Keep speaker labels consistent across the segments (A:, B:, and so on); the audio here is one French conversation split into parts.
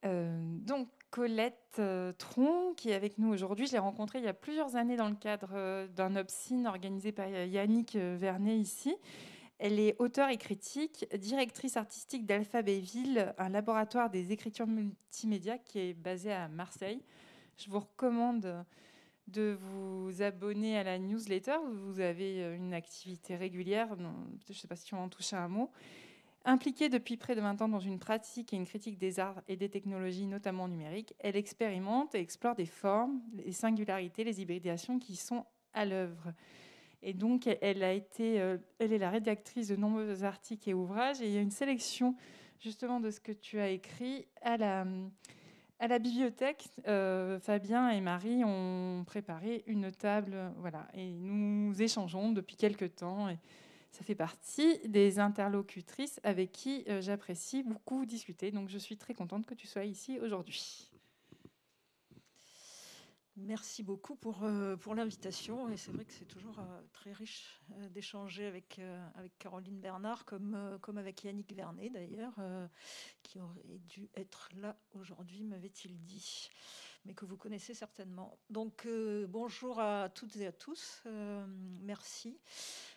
A: Donc Colette Tron, qui est avec nous aujourd'hui, je l'ai rencontrée il y a plusieurs années dans le cadre d'un obscene organisé par Yannick Vernet ici. Elle est auteure et critique, directrice artistique d'Alphabétville, un laboratoire des écritures multimédia qui est basé à Marseille. Je vous recommande de vous abonner à la newsletter. Vous avez une activité régulière, je ne sais pas si on en touche un mot. Impliquée depuis près de 20 ans dans une pratique et une critique des arts et des technologies, notamment numériques, elle expérimente et explore des formes, les singularités, les hybridations qui sont à l'œuvre. Et donc, elle est la rédactrice de nombreux articles et ouvrages. Et il y a une sélection justement de ce que tu as écrit à la bibliothèque. Fabien et Marie ont préparé une table, voilà, et nous échangeons depuis quelques temps. Et ça fait partie des interlocutrices avec qui j'apprécie beaucoup discuter. Donc, je suis très contente que tu sois ici aujourd'hui.
B: Merci beaucoup pour l'invitation. Et c'est vrai que c'est toujours très riche d'échanger avec Caroline Bernard, comme avec Yannick Vernet d'ailleurs, qui aurait dû être là aujourd'hui, m'avait-il dit, mais que vous connaissez certainement. Donc bonjour à toutes et à tous. Merci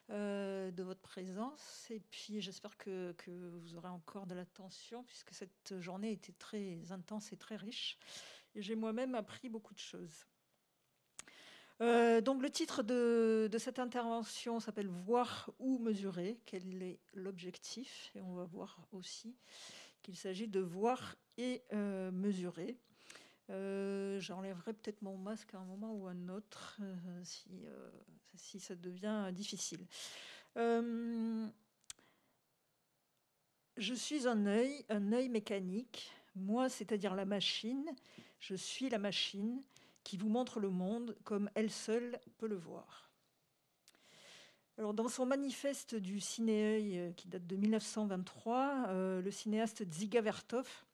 B: de votre présence. Et puis j'espère que vous aurez encore de l'attention, puisque cette journée était très intense et très riche. Et j'ai moi-même appris beaucoup de choses. Donc le titre de cette intervention s'appelle Voir ou mesurer. Quel est l'objectif? Et on va voir aussi qu'il s'agit de voir et mesurer. J'enlèverai peut-être mon masque à un moment ou à un autre si ça devient difficile. Je suis un œil mécanique. Moi, c'est-à-dire la machine. Je suis la machine qui vous montre le monde comme elle seule peut le voir. Alors, dans son manifeste du ciné-œil qui date de 1923, le cinéaste Dziga Vertov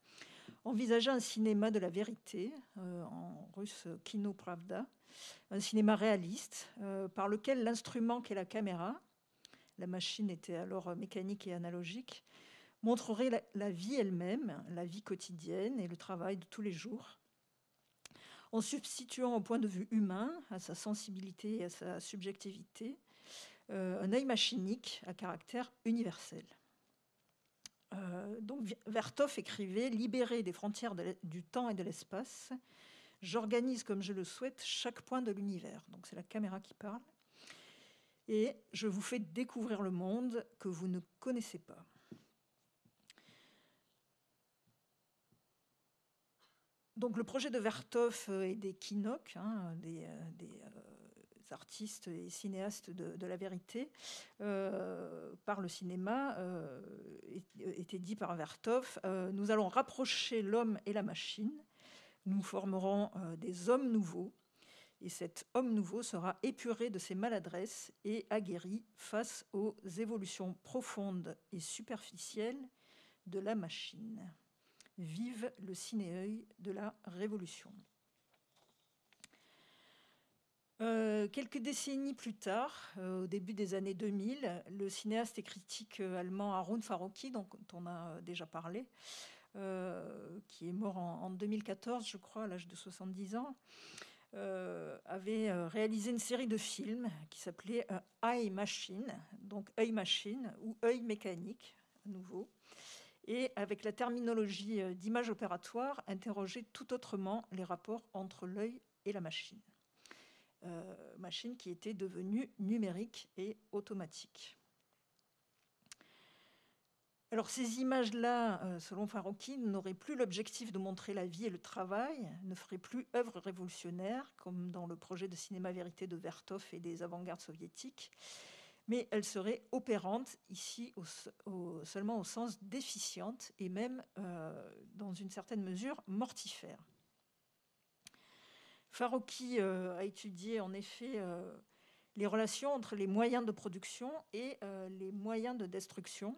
B: envisageait un cinéma de la vérité, en russe Kino Pravda, un cinéma réaliste par lequel l'instrument qu'est la caméra, la machine était alors mécanique et analogique, montrerait la vie elle-même, la vie quotidienne et le travail de tous les jours, en substituant au point de vue humain, à sa sensibilité et à sa subjectivité, un œil machinique à caractère universel. Donc Vertov écrivait « Libéré des frontières du temps et de l'espace, j'organise comme je le souhaite chaque point de l'univers. » Donc c'est la caméra qui parle. Et je vous fais découvrir le monde que vous ne connaissez pas. Donc le projet de Vertov et des Kinok, des artistes et cinéastes de la vérité, par le cinéma, était dit par Vertov, nous allons rapprocher l'homme et la machine, nous formerons des hommes nouveaux, et cet homme nouveau sera épuré de ses maladresses et aguerri face aux évolutions profondes et superficielles de la machine. Vive le ciné-œil de la Révolution. Quelques décennies plus tard, au début des années 2000, le cinéaste et critique allemand Harun Farocki, dont on a déjà parlé, qui est mort en 2014, je crois, à l'âge de 70 ans, avait réalisé une série de films qui s'appelait Eye Machine, donc œil machine ou œil mécanique, à nouveau, et avec la terminologie d'image opératoire, interroger tout autrement les rapports entre l'œil et la machine. Machine qui était devenue numérique et automatique. Alors ces images-là, selon Farocki, n'auraient plus l'objectif de montrer la vie et le travail, ne feraient plus œuvre révolutionnaire, comme dans le projet de cinéma vérité de Vertov et des avant-gardes soviétiques, mais elles seraient opérantes ici seulement au sens déficiente et même, dans une certaine mesure, mortifère. Farocki a étudié en effet les relations entre les moyens de production et les moyens de destruction.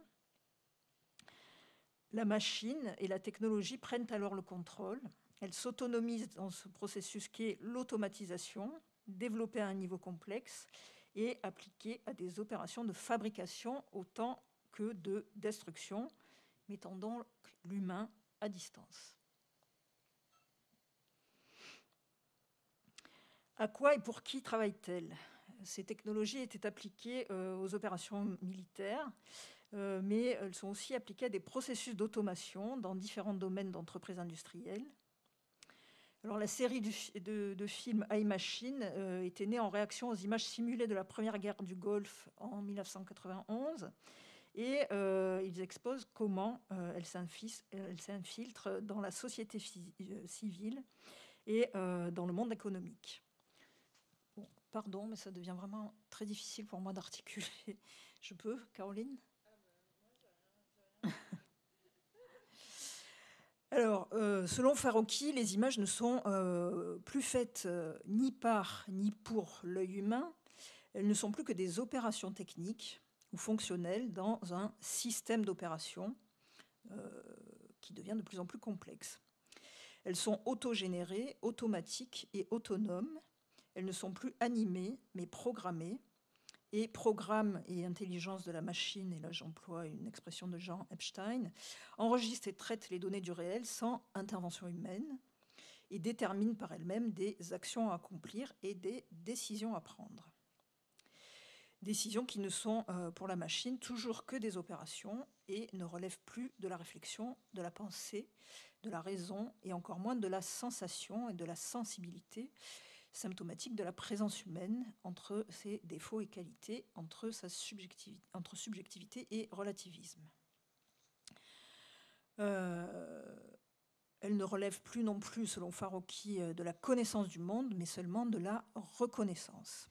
B: La machine et la technologie prennent alors le contrôle. Elles s'autonomisent dans ce processus qui est l'automatisation, développée à un niveau complexe et appliquée à des opérations de fabrication autant que de destruction, mettant donc l'humain à distance. À quoi et pour qui travaillent-elles? Ces technologies étaient appliquées aux opérations militaires, mais elles sont aussi appliquées à des processus d'automation dans différents domaines d'entreprises industrielles. Alors, la série de films iMachine était née en réaction aux images simulées de la première guerre du Golfe en 1991. Et ils exposent comment elles s'infiltrent dans la société civile et dans le monde économique. Bon, pardon, mais ça devient vraiment très difficile pour moi d'articuler. Je peux, Caroline? Alors, selon Farocki, les images ne sont plus faites ni par ni pour l'œil humain. Elles ne sont plus que des opérations techniques ou fonctionnelles dans un système d'opération qui devient de plus en plus complexe. Elles sont autogénérées, automatiques et autonomes. Elles ne sont plus animées, mais programmées. Et programme et intelligence de la machine, et là j'emploie une expression de Jean Epstein, enregistrent et traitent les données du réel sans intervention humaine et déterminent par elles-mêmes des actions à accomplir et des décisions à prendre. Décisions qui ne sont pour la machine toujours que des opérations et ne relèvent plus de la réflexion, de la pensée, de la raison et encore moins de la sensation et de la sensibilité, symptomatique de la présence humaine entre ses défauts et qualités, entre subjectivité et relativisme. Elle ne relève plus non plus, selon Farocki, de la connaissance du monde, mais seulement de la reconnaissance.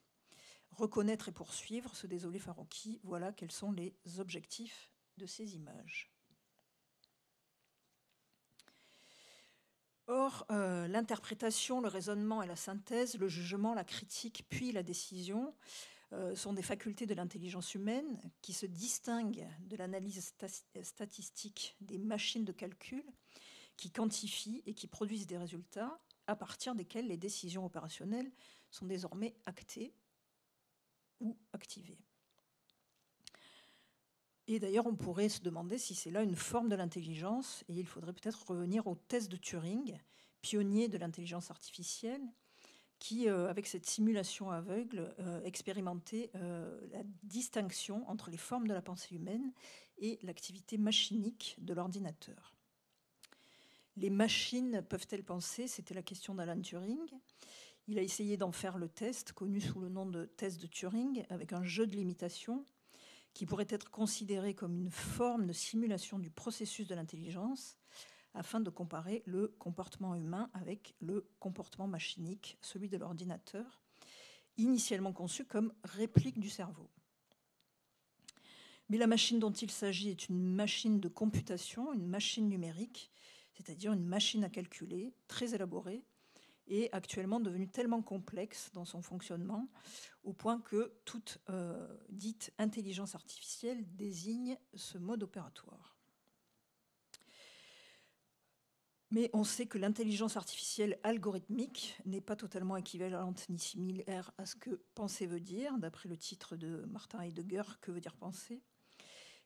B: Reconnaître et poursuivre, se désoler Farocki, voilà quels sont les objectifs de ces images. Or, l'interprétation, le raisonnement et la synthèse, le jugement, la critique, puis la décision sont des facultés de l'intelligence humaine qui se distinguent de l'analyse statistique des machines de calcul qui quantifient et qui produisent des résultats à partir desquels les décisions opérationnelles sont désormais actées ou activées. Et d'ailleurs, on pourrait se demander si c'est là une forme de l'intelligence, et il faudrait peut-être revenir au test de Turing, pionnier de l'intelligence artificielle, qui, avec cette simulation aveugle, expérimentait la distinction entre les formes de la pensée humaine et l'activité machinique de l'ordinateur. Les machines peuvent-elles penser? C'était la question d'Alan Turing. Il a essayé d'en faire le test, connu sous le nom de test de Turing, avec un jeu de limitation qui pourrait être considéré comme une forme de simulation du processus de l'intelligence afin de comparer le comportement humain avec le comportement machinique, celui de l'ordinateur, initialement conçu comme réplique du cerveau. Mais la machine dont il s'agit est une machine de computation, une machine numérique, c'est-à-dire une machine à calculer, très élaborée, et actuellement devenue tellement complexe dans son fonctionnement, au point que toute dite intelligence artificielle désigne ce mode opératoire. Mais on sait que l'intelligence artificielle algorithmique n'est pas totalement équivalente ni similaire à ce que penser veut dire, d'après le titre de Martin Heidegger, Que veut dire penser?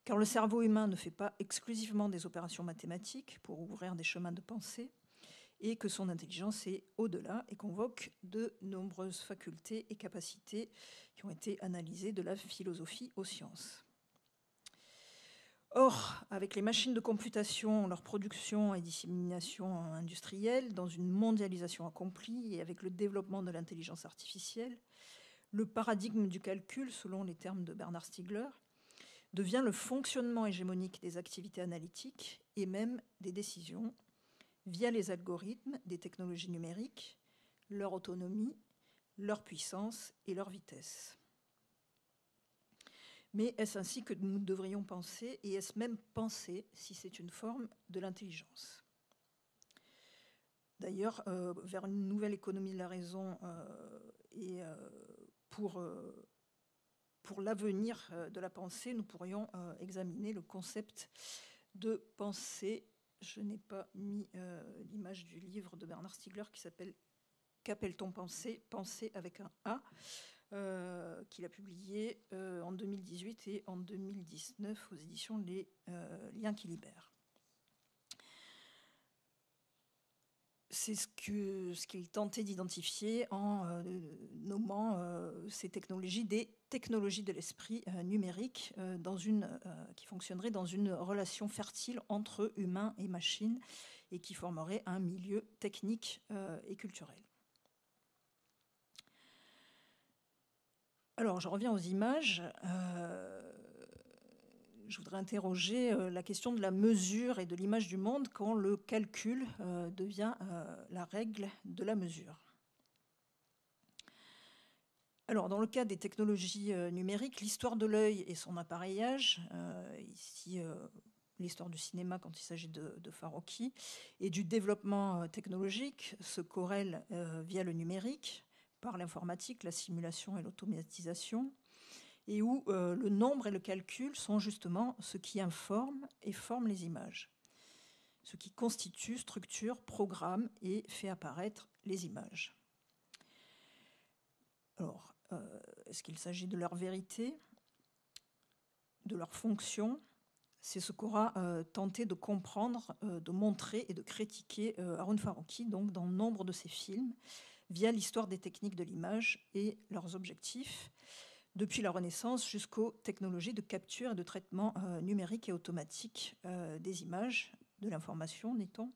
B: Car le cerveau humain ne fait pas exclusivement des opérations mathématiques pour ouvrir des chemins de pensée, et que son intelligence est au-delà et convoque de nombreuses facultés et capacités qui ont été analysées de la philosophie aux sciences. Or, avec les machines de computation, leur production et dissémination industrielle, dans une mondialisation accomplie et avec le développement de l'intelligence artificielle, le paradigme du calcul, selon les termes de Bernard Stiegler, devient le fonctionnement hégémonique des activités analytiques et même des décisions via les algorithmes des technologies numériques, leur autonomie, leur puissance et leur vitesse. Mais est-ce ainsi que nous devrions penser, et est-ce même penser si c'est une forme de l'intelligence? D'ailleurs, vers une nouvelle économie de la raison et pour l'avenir de la pensée, nous pourrions examiner le concept de pensée. Je n'ai pas mis l'image du livre de Bernard Stiegler qui s'appelle « Qu'appelle-t-on penser ?» Penser avec un A, qu'il a publié en 2018 et en 2019 aux éditions Les Liens qui libèrent. c'est ce qu'il tentait d'identifier en nommant ces technologies des technologies de l'esprit numérique qui fonctionneraient dans une relation fertile entre humains et machines et qui formerait un milieu technique et culturel. Alors, je reviens aux images. Je voudrais interroger la question de la mesure et de l'image du monde quand le calcul devient la règle de la mesure. Alors, dans le cas des technologies numériques, l'histoire de l'œil et son appareillage, ici l'histoire du cinéma quand il s'agit de Farocki, et du développement technologique se corrèlent via le numérique, par l'informatique, la simulation et l'automatisation, et où le nombre et le calcul sont justement ce qui informe et forme les images, ce qui constitue, structure, programme et fait apparaître les images. Alors, est-ce qu'il s'agit de leur vérité, de leur fonction? C'est ce qu'aura tenté de comprendre, de montrer et de critiquer Haroun Farocki donc, dans nombre de ses films, via l'histoire des techniques de l'image et leurs objectifs, depuis la Renaissance jusqu'aux technologies de capture et de traitement numérique et automatique des images, de l'information, dit-on,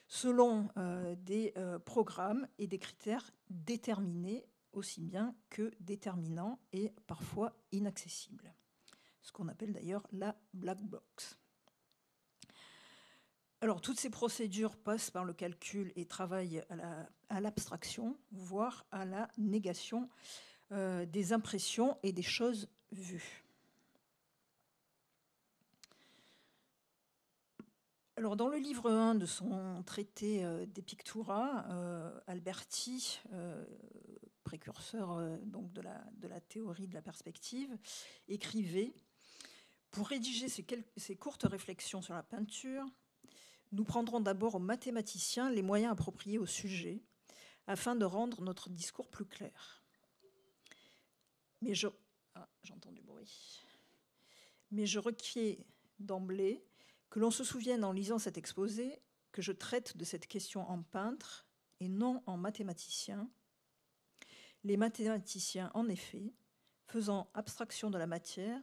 B: selon des programmes et des critères déterminés aussi bien que déterminants et parfois inaccessibles. Ce qu'on appelle d'ailleurs la black box. Alors, toutes ces procédures passent par le calcul et travaillent à l'abstraction, voire à la négation des impressions et des choses vues. Alors, dans le livre 1 de son traité De Pictura, Alberti, précurseur donc de la théorie de la perspective, écrivait « Pour rédiger ces courtes réflexions sur la peinture, nous prendrons d'abord aux mathématiciens les moyens appropriés au sujet, afin de rendre notre discours plus clair. Mais j'entends du bruit. Mais je requiers d'emblée que l'on se souvienne en lisant cet exposé que je traite de cette question en peintre et non en mathématicien. Les mathématiciens, en effet, faisant abstraction de la matière,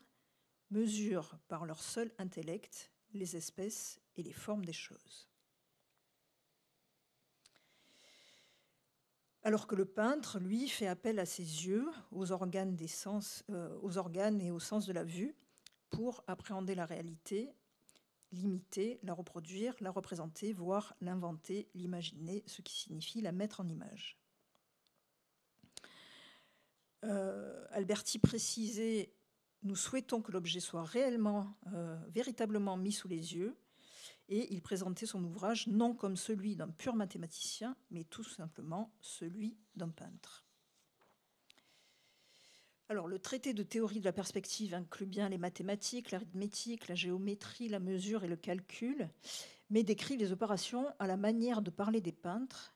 B: mesurent par leur seul intellect les espèces et les formes des choses. Alors que le peintre, lui, fait appel à ses yeux, aux organes des sens, aux organes et au sens de la vue, pour appréhender la réalité, l'imiter, la reproduire, la représenter, voire l'inventer, l'imaginer, ce qui signifie la mettre en image. Alberti précisait « Nous souhaitons que l'objet soit réellement, véritablement mis sous les yeux », et il présentait son ouvrage non comme celui d'un pur mathématicien, mais tout simplement celui d'un peintre. Alors, le traité de théorie de la perspective inclut bien les mathématiques, l'arithmétique, la géométrie, la mesure et le calcul, mais décrit les opérations à la manière de parler des peintres,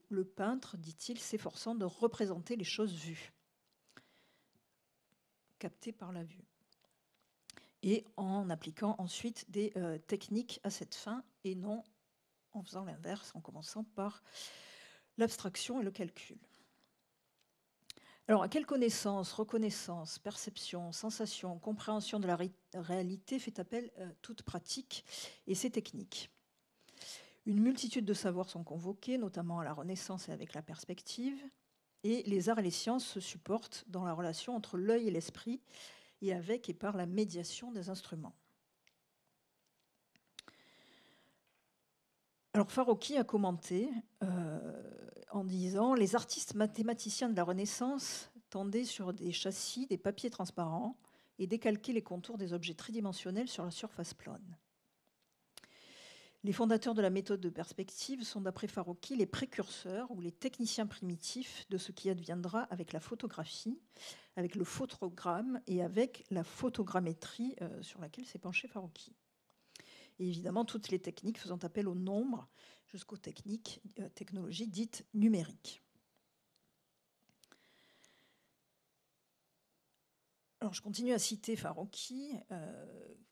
B: le peintre, dit-il, s'efforçant de représenter les choses vues, captées par la vue, et en appliquant ensuite des techniques à cette fin, et non en faisant l'inverse, en commençant par l'abstraction et le calcul. Alors, à quelle connaissance, reconnaissance, perception, sensation, compréhension de la réalité fait appel toute pratique et ses techniques? Une multitude de savoirs sont convoqués, notamment à la Renaissance et avec la perspective, et les arts et les sciences se supportent dans la relation entre l'œil et l'esprit, et avec et par la médiation des instruments. Alors Farocki a commenté en disant « Les artistes mathématiciens de la Renaissance tendaient sur des châssis, des papiers transparents et décalquaient les contours des objets tridimensionnels sur la surface plane. Les fondateurs de la méthode de perspective sont, d'après Farocki, les précurseurs ou les techniciens primitifs de ce qui adviendra avec la photographie, avec le photogramme et avec la photogrammétrie sur laquelle s'est penché Farocki. Et évidemment, toutes les techniques faisant appel au nombre jusqu'aux technologies dites numériques. Alors, je continue à citer Farocki,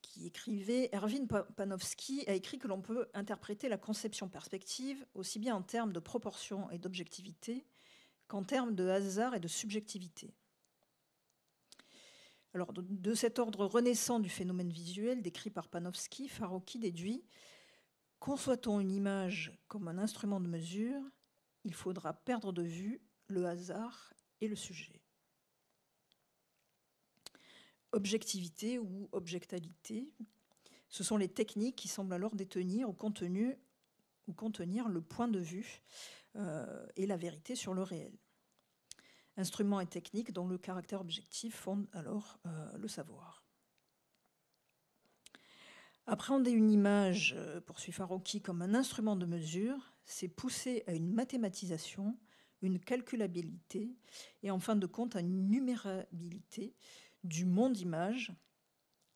B: qui écrivait « Erwin Panofsky a écrit que l'on peut interpréter la conception perspective aussi bien en termes de proportion et d'objectivité qu'en termes de hasard et de subjectivité. » Alors, de cet ordre renaissant du phénomène visuel décrit par Panofsky, Farocki déduit « Conçoit-on une image comme un instrument de mesure, il faudra perdre de vue le hasard et le sujet. » Objectivité ou objectalité, ce sont les techniques qui semblent alors détenir ou contenir le point de vue et la vérité sur le réel. Instruments et techniques dont le caractère objectif fonde alors le savoir. Appréhender une image, poursuit Farocki, comme un instrument de mesure, c'est pousser à une mathématisation, une calculabilité et en fin de compte à une numérabilité du monde image,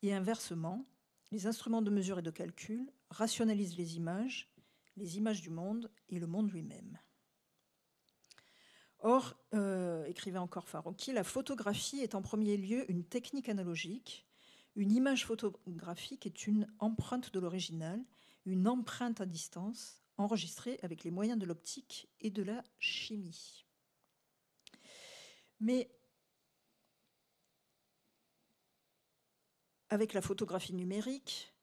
B: et inversement, les instruments de mesure et de calcul rationalisent les images du monde et le monde lui-même. Or, écrivait encore Farocki, la photographie est en premier lieu une technique analogique. Une image photographique est une empreinte de l'original, une empreinte à distance, enregistrée avec les moyens de l'optique et de la chimie. Mais avec la photographie numérique,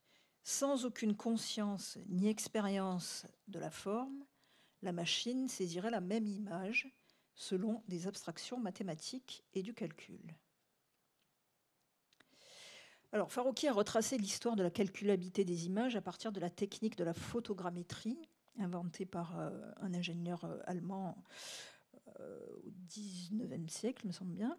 B: sans aucune conscience ni expérience de la forme, la machine saisirait la même image selon des abstractions mathématiques et du calcul. Alors, Farocki a retracé l'histoire de la calculabilité des images à partir de la technique de la photogrammétrie, inventée par un ingénieur allemand au XIXe siècle, me semble bien,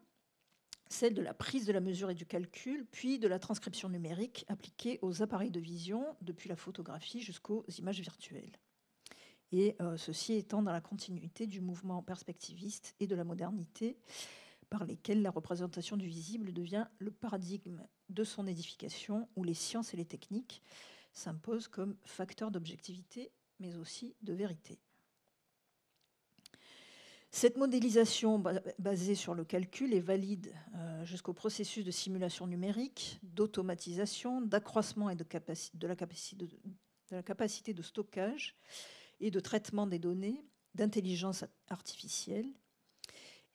B: celle de la prise de la mesure et du calcul, puis de la transcription numérique appliquée aux appareils de vision, depuis la photographie jusqu'aux images virtuelles. Et ceci étant dans la continuité du mouvement perspectiviste et de la modernité, par lesquels la représentation du visible devient le paradigme de son édification, où les sciences et les techniques s'imposent comme facteurs d'objectivité, mais aussi de vérité. Cette modélisation basée sur le calcul est valide jusqu'au processus de simulation numérique, d'automatisation, d'accroissement et de la capacité de stockage et de traitement des données, d'intelligence artificielle.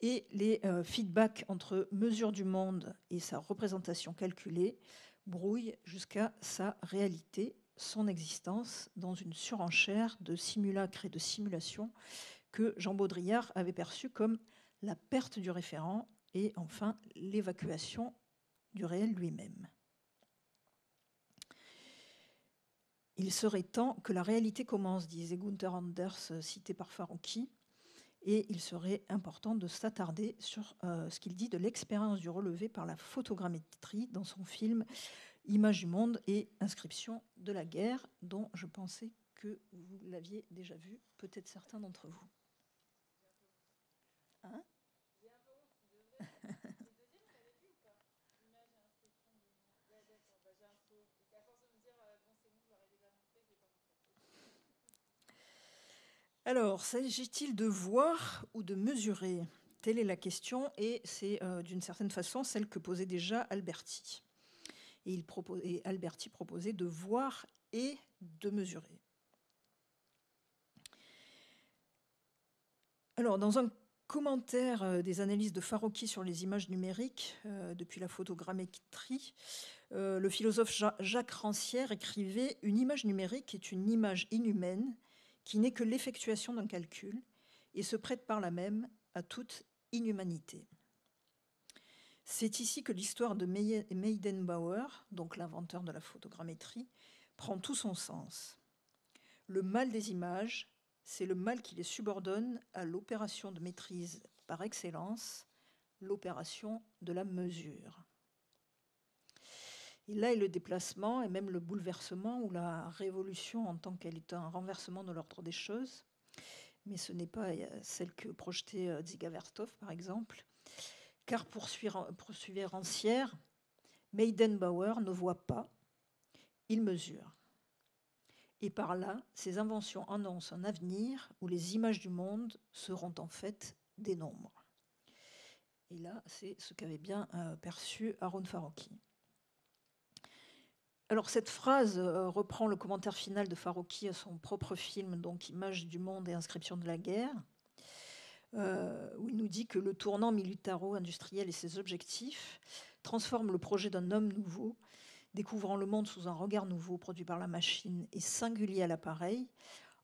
B: Et les feedbacks entre mesure du monde et sa représentation calculée brouillent jusqu'à sa réalité, son existence, dans une surenchère de simulacres et de simulations que Jean Baudrillard avait perçu comme la perte du référent et enfin l'évacuation du réel lui-même. Il serait temps que la réalité commence, disait Gunther Anders, cité par Farocki, et il serait important de s'attarder sur ce qu'il dit de l'expérience du relevé par la photogrammétrie dans son film Images du monde et inscription de la guerre, dont je pensais que vous l'aviez déjà vu, peut-être certains d'entre vous. Hein? Alors, s'agit-il de voir ou de mesurer? Telle est la question, et c'est d'une certaine façon celle que posait déjà Alberti. Et Alberti proposait de voir et de mesurer. Alors, dans un commentaire des analyses de Farocki sur les images numériques, depuis la photogrammétrie, le philosophe Jacques Rancière écrivait « Une image numérique est une image inhumaine qui n'est que l'effectuation d'un calcul et se prête par là même à toute inhumanité. » C'est ici que l'histoire de Meydenbauer, donc l'inventeur de la photogrammétrie, prend tout son sens. Le mal des images, c'est le mal qui les subordonne à l'opération de maîtrise par excellence, l'opération de la mesure. Et là est le déplacement et même le bouleversement ou la révolution en tant qu'elle est un renversement de l'ordre des choses. Mais ce n'est pas celle que projetait Dziga Vertov, par exemple. Car poursuivait Rancière, Meydenbauer ne voit pas, il mesure. Et par là, ses inventions annoncent un avenir où les images du monde seront en fait des nombres. Et là, c'est ce qu'avait bien perçu Haroun Farrokhי. Alors cette phrase reprend le commentaire final de Farrokhý à son propre film, donc Images du monde et inscriptions de la guerre, où il nous dit que le tournant militaro-industriel et ses objectifs transforment le projet d'un homme nouveau, découvrant le monde sous un regard nouveau produit par la machine et singulier à l'appareil,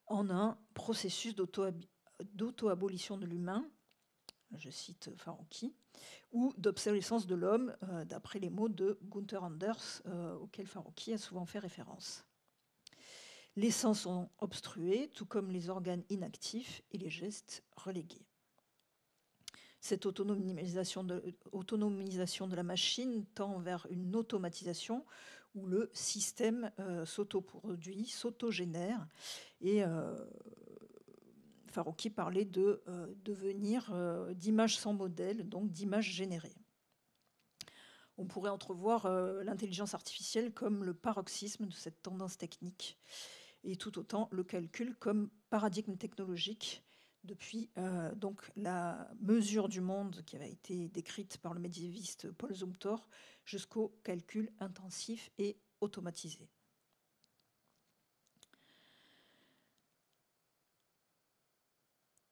B: en un processus d'auto-abolition de l'humain, je cite Farrokhý, ou d'obsolescence de l'homme, d'après les mots de Gunther Anders, auxquels Farrokhý a souvent fait référence. Les sens sont obstrués, tout comme les organes inactifs et les gestes relégués. Cette autonomisation de la machine tend vers une automatisation où le système s'autoproduit, s'autogénère, et Farrokhý parlait de devenir d'images sans modèle, donc d'images générées. On pourrait entrevoir l'intelligence artificielle comme le paroxysme de cette tendance technique, et tout autant le calcul comme paradigme technologique, depuis donc la mesure du monde qui avait été décrite par le médiéviste Paul Zumthor jusqu'au calcul intensif et automatisé.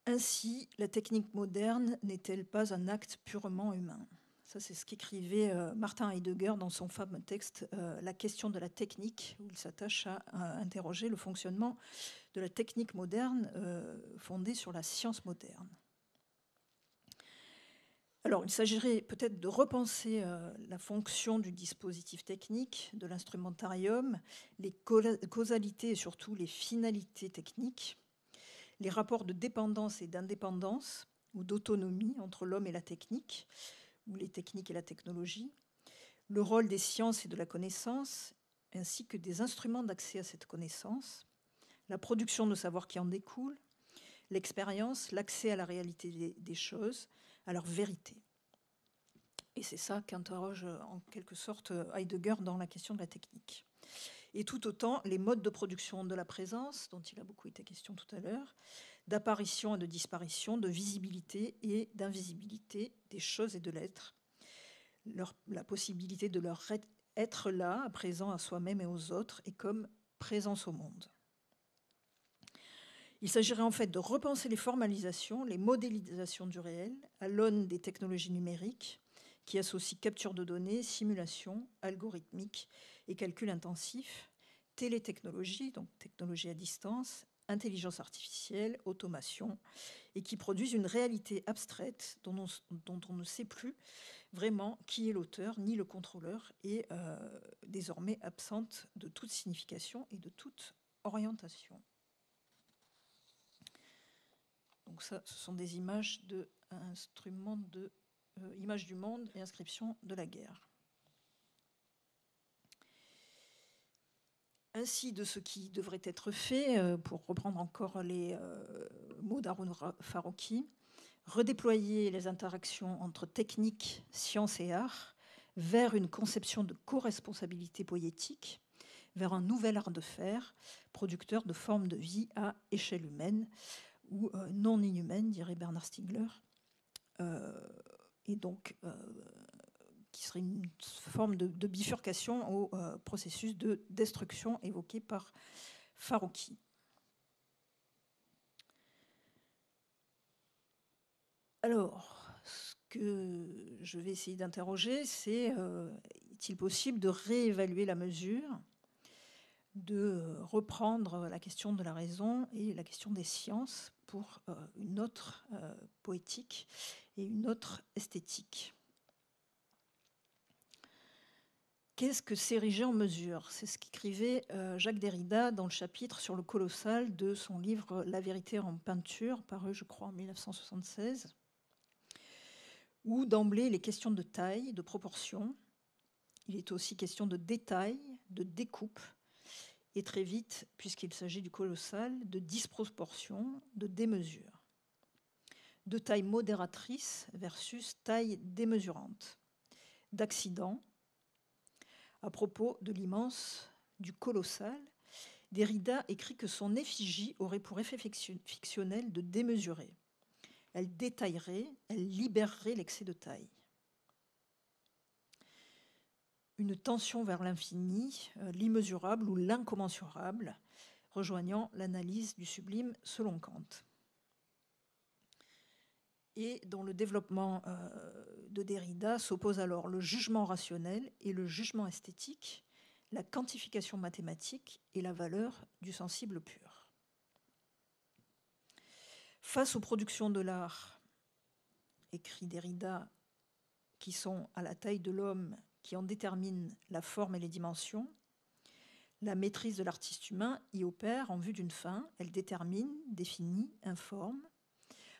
B: Ainsi, la technique moderne n'est-elle pas un acte purement humain ? Ça, c'est ce qu'écrivait Martin Heidegger dans son fameux texte « La question de la technique », où il s'attache à interroger le fonctionnement de la technique moderne fondée sur la science moderne. Alors, il s'agirait peut-être de repenser la fonction du dispositif technique, de l'instrumentarium, les causalités et surtout les finalités techniques, les rapports de dépendance et d'indépendance ou d'autonomie entre l'homme et la technique, ou les techniques et la technologie, le rôle des sciences et de la connaissance, ainsi que des instruments d'accès à cette connaissance, la production de savoir qui en découle, l'expérience, l'accès à la réalité des choses, à leur vérité. Et c'est ça qu'interroge en quelque sorte Heidegger dans la question de la technique. Et tout autant les modes de production de la présence, dont il a beaucoup été question tout à l'heure, d'apparition et de disparition, de visibilité et d'invisibilité des choses et de l'être, la possibilité de leur être là, à présent à soi-même et aux autres, et comme présence au monde. Il s'agirait en fait de repenser les formalisations, les modélisations du réel à l'aune des technologies numériques qui associent capture de données, simulation, algorithmique et calcul intensif, télétechnologie, donc technologie à distance, intelligence artificielle, automation, et qui produisent une réalité abstraite dont on ne sait plus vraiment qui est l'auteur ni le contrôleur, et désormais absente de toute signification et de toute orientation. Donc ça, ce sont des images images du monde et inscriptions de la guerre. Ainsi, de ce qui devrait être fait, pour reprendre encore les mots d'Haroun Farrokhý, redéployer les interactions entre technique, science et art vers une conception de co-responsabilité poétique, vers un nouvel art de faire, producteur de formes de vie à échelle humaine, ou non inhumaine, dirait Bernard Stiegler, et donc qui serait une forme de bifurcation au processus de destruction évoqué par Farrokhý. Alors, ce que je vais essayer d'interroger, c'est est-il possible de réévaluer la mesure, de reprendre la question de la raison et la question des sciences pour une autre poétique et une autre esthétique. Qu'est-ce que s'ériger en mesure ? C'est ce qu'écrivait Jacques Derrida dans le chapitre sur le colossal de son livre « La vérité en peinture », paru, je crois, en 1976, où d'emblée, les questions de taille, de proportion, il est aussi question de détail, de découpe, et très vite, puisqu'il s'agit du colossal, de disproportion, de démesure, de taille modératrice versus taille démesurante, d'accident. À propos de l'immense, du colossal, Derrida écrit que son effigie aurait pour effet fictionnel de démesurer. Elle détaillerait, elle libérerait l'excès de taille. Une tension vers l'infini, l'immesurable ou l'incommensurable, rejoignant l'analyse du sublime selon Kant. Et dans le développement de Derrida s'oppose alors le jugement rationnel et le jugement esthétique, la quantification mathématique et la valeur du sensible pur. Face aux productions de l'art, écrit Derrida, qui sont à la taille de l'homme, qui en déterminent la forme et les dimensions, la maîtrise de l'artiste humain y opère en vue d'une fin. Elle détermine, définit, informe,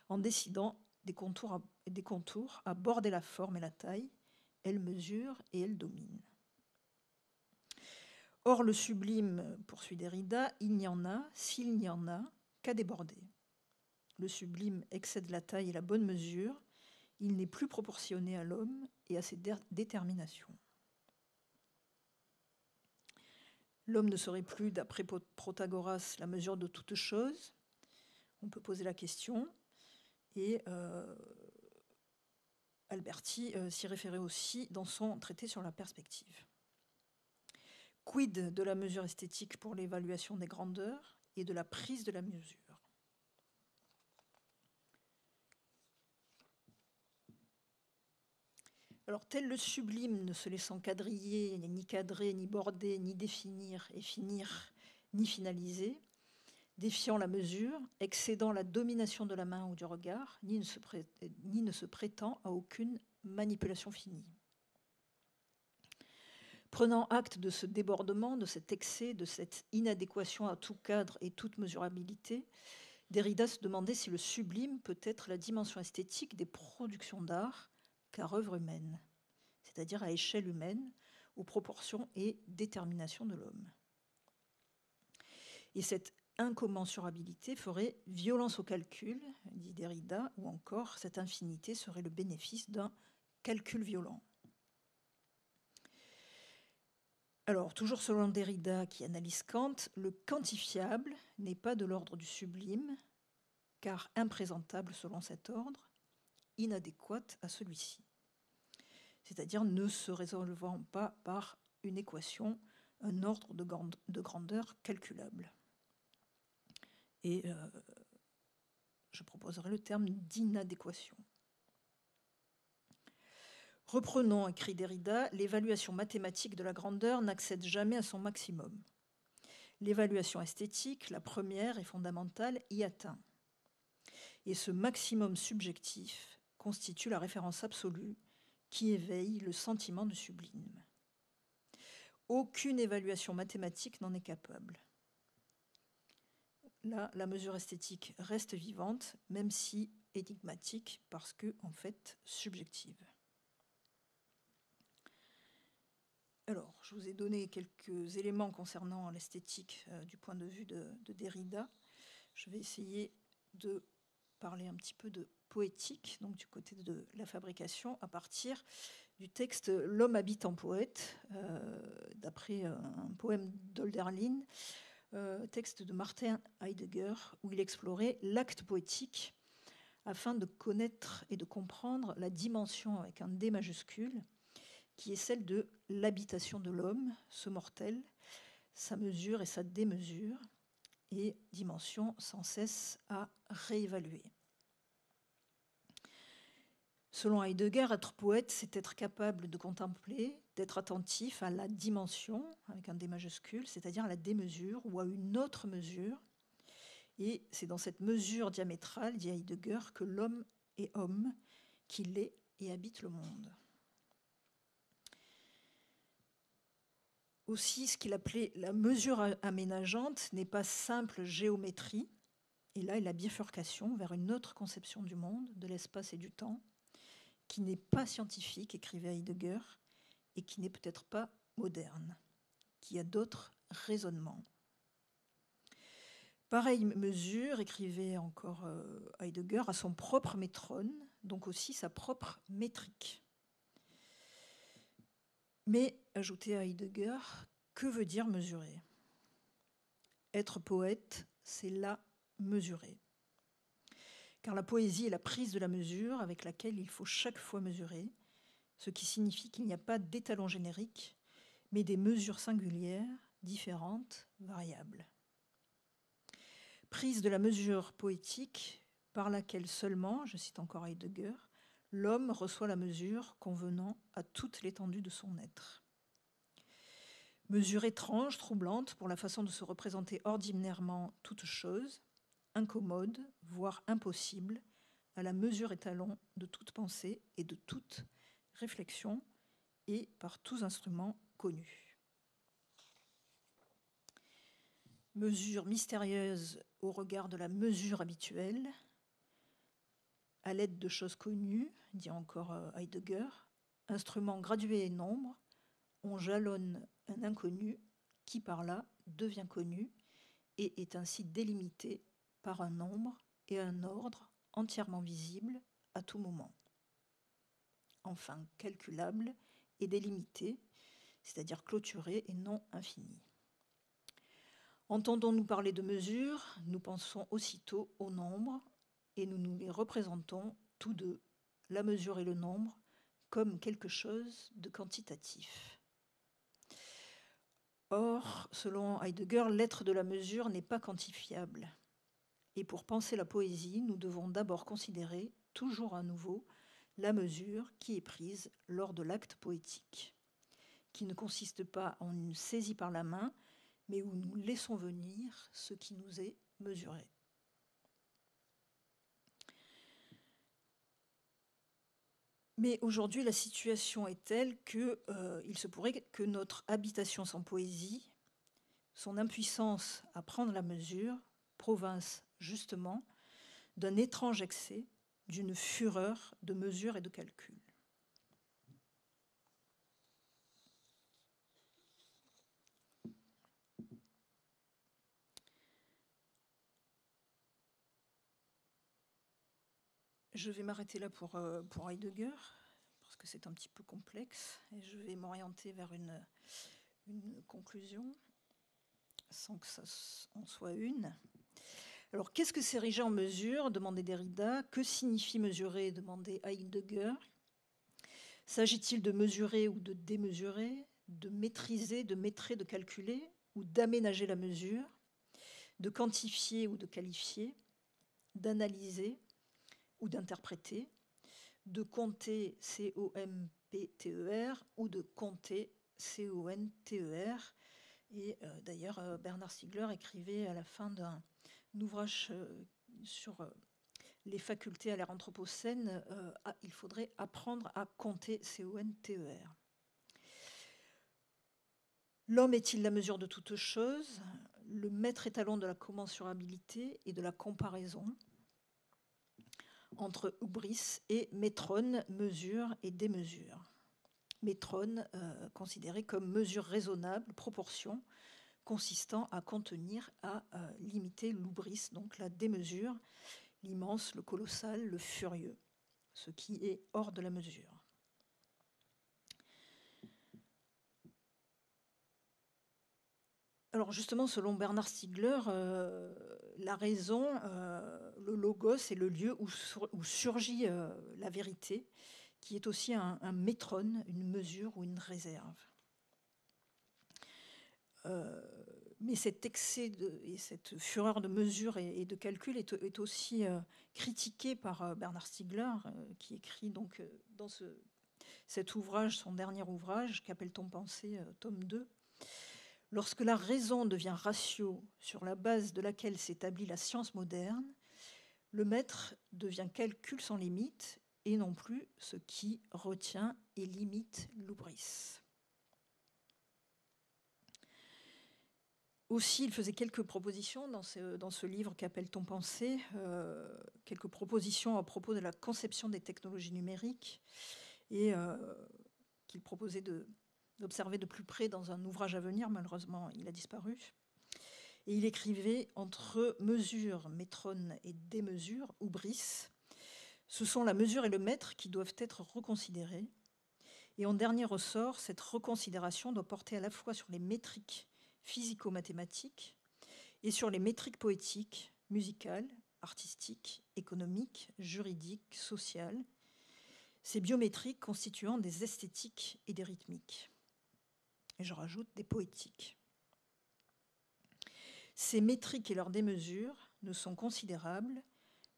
B: en décidant des contours à border la forme et la taille. Elle mesure et elle domine. Or, le sublime, poursuit Derrida, il n'y en a, s'il n'y en a, qu'à déborder. Le sublime excède la taille et la bonne mesure. Il n'est plus proportionné à l'homme et à ses déterminations. L'homme ne serait plus, d'après Protagoras, la mesure de toute chose. On peut poser la question. Et Alberti s'y référait aussi dans son traité sur la perspective. Quid de la mesure esthétique pour l'évaluation des grandeurs et de la prise de la mesure? Alors, tel le sublime, ne se laissant quadriller, ni cadrer, ni border, ni définir et finir, ni finaliser, défiant la mesure, excédant la domination de la main ou du regard, ni ne se prétend à aucune manipulation finie. Prenant acte de ce débordement, de cet excès, de cette inadéquation à tout cadre et toute mesurabilité, Derrida se demandait si le sublime peut être la dimension esthétique des productions d'art, car œuvre humaine, c'est-à-dire à échelle humaine, aux proportions et déterminations de l'homme. Et cette incommensurabilité ferait violence au calcul, dit Derrida, ou encore cette infinité serait le bénéfice d'un calcul violent. Alors, toujours selon Derrida, qui analyse Kant, le quantifiable n'est pas de l'ordre du sublime, car imprésentable selon cet ordre, inadéquate à celui-ci, c'est-à-dire ne se résolvant pas par une équation, un ordre de grandeur calculable. Et je proposerai le terme d'inadéquation. Reprenons, écrit Derrida, l'évaluation mathématique de la grandeur n'accède jamais à son maximum. L'évaluation esthétique, la première et fondamentale, y atteint. Et ce maximum subjectif constitue la référence absolue qui éveille le sentiment du sublime. Aucune évaluation mathématique n'en est capable. Là, la mesure esthétique reste vivante, même si énigmatique, parce que, en fait, subjective. Alors, je vous ai donné quelques éléments concernant l'esthétique du point de vue de Derrida. Je vais essayer de parler un petit peu de poétique, donc du côté de la fabrication, à partir du texte « L'homme habite en poète », d'après un poème d'Hölderlin, texte de Martin Heidegger, où il explorait l'acte poétique afin de connaître et de comprendre la dimension avec un D majuscule, qui est celle de l'habitation de l'homme, ce mortel, sa mesure et sa démesure, et dimension sans cesse à réévaluer. Selon Heidegger, être poète, c'est être capable de contempler, d'être attentif à la dimension, avec un D majuscule, c'est-à-dire à la démesure ou à une autre mesure. Et c'est dans cette mesure diamétrale, dit Heidegger, que l'homme est homme, qu'il est et habite le monde. Aussi, ce qu'il appelait la mesure aménageante n'est pas simple géométrie, et là est la bifurcation vers une autre conception du monde, de l'espace et du temps, qui n'est pas scientifique, écrivait Heidegger, et qui n'est peut-être pas moderne, qui a d'autres raisonnements. Pareille mesure, écrivait encore Heidegger, a son propre métrone, donc aussi sa propre métrique. Mais, ajoutait Heidegger, que veut dire mesurer? Être poète, c'est là mesurer. car la poésie est la prise de la mesure avec laquelle il faut chaque fois mesurer, ce qui signifie qu'il n'y a pas d'étalon générique, mais des mesures singulières, différentes, variables. Prise de la mesure poétique par laquelle seulement, je cite encore Heidegger, l'homme reçoit la mesure convenant à toute l'étendue de son être. Mesure étrange, troublante pour la façon de se représenter ordinairement toute chose, incommode, voire impossible, à la mesure étalon de toute pensée et de toute réflexion, et par tous instruments connus. Mesure mystérieuse au regard de la mesure habituelle, à l'aide de choses connues, dit encore Heidegger, instrument gradué et nombre, on jalonne un inconnu qui par là devient connu et est ainsi délimité par un nombre et un ordre entièrement visibles à tout moment. Enfin, calculable et délimité, c'est-à-dire clôturé et non infini. Entendons-nous parler de mesures, nous pensons aussitôt au nombre et nous nous les représentons tous deux, la mesure et le nombre, comme quelque chose de quantitatif. Or, selon Heidegger, l'être de la mesure n'est pas quantifiable. Et pour penser la poésie, nous devons d'abord considérer, toujours à nouveau, la mesure qui est prise lors de l'acte poétique, qui ne consiste pas en une saisie par la main, mais où nous laissons venir ce qui nous est mesuré. Mais aujourd'hui, la situation est telle qu'il se pourrait que notre habitation sans poésie, son impuissance à prendre la mesure, province justement d'un étrange excès, d'une fureur de mesure et de calcul. Je vais m'arrêter là pour Heidegger, parce que c'est un petit peu complexe, et je vais m'orienter vers une conclusion, sans que ça en soit une. Alors, qu'est-ce que s'ériger en mesure, demandait Derrida. Que signifie mesurer, demandait Heidegger. S'agit-il de mesurer ou de démesurer, de maîtriser, de métrer, de calculer, ou d'aménager la mesure, de quantifier ou de qualifier, d'analyser ou d'interpréter, de compter, C-O-M-P-T-E-R, ou de compter, C-O-N-T-E-R. Et d'ailleurs, Bernard Stiegler écrivait à la fin d'un ouvrage sur les facultés à l'ère anthropocène, il faudrait apprendre à compter, C-O-N-T-E-R. L'homme est-il la mesure de toute chose, le maître étalon de la commensurabilité et de la comparaison entre hubris et métrone, mesure et démesure. Métrone, considérée comme mesure raisonnable, proportion, consistant à contenir, à limiter l'hubris, donc la démesure, l'immense, le colossal, le furieux, ce qui est hors de la mesure. Alors justement, selon Bernard Stiegler, la raison, le logos, est le lieu où surgit la vérité, qui est aussi un métrone, une mesure ou une réserve. Mais cet excès et cette fureur de mesure et de calcul est aussi critiqué par Bernard Stiegler, qui écrit donc dans cet ouvrage, son dernier ouvrage, Qu'appelle-t-on penser, tome 2. Lorsque la raison devient ratio sur la base de laquelle s'établit la science moderne, le maître devient calcul sans limite et non plus ce qui retient et limite l'hubris. Aussi, il faisait quelques propositions dans ce livre Qu'appelle-t-on penser, quelques propositions à propos de la conception des technologies numériques et qu'il proposait d'observer de plus près dans un ouvrage à venir. Malheureusement, il a disparu. Et il écrivait « Entre mesure, métrone et démesure, hubris, ce sont la mesure et le maître qui doivent être reconsidérés. Et en dernier ressort, cette reconsidération doit porter à la fois sur les métriques physico-mathématiques et sur les métriques poétiques, musicales, artistique, économique, juridique, social, ces biométriques constituant des esthétiques et des rythmiques. Et je rajoute des poétiques. Ces métriques et leurs démesures ne sont considérables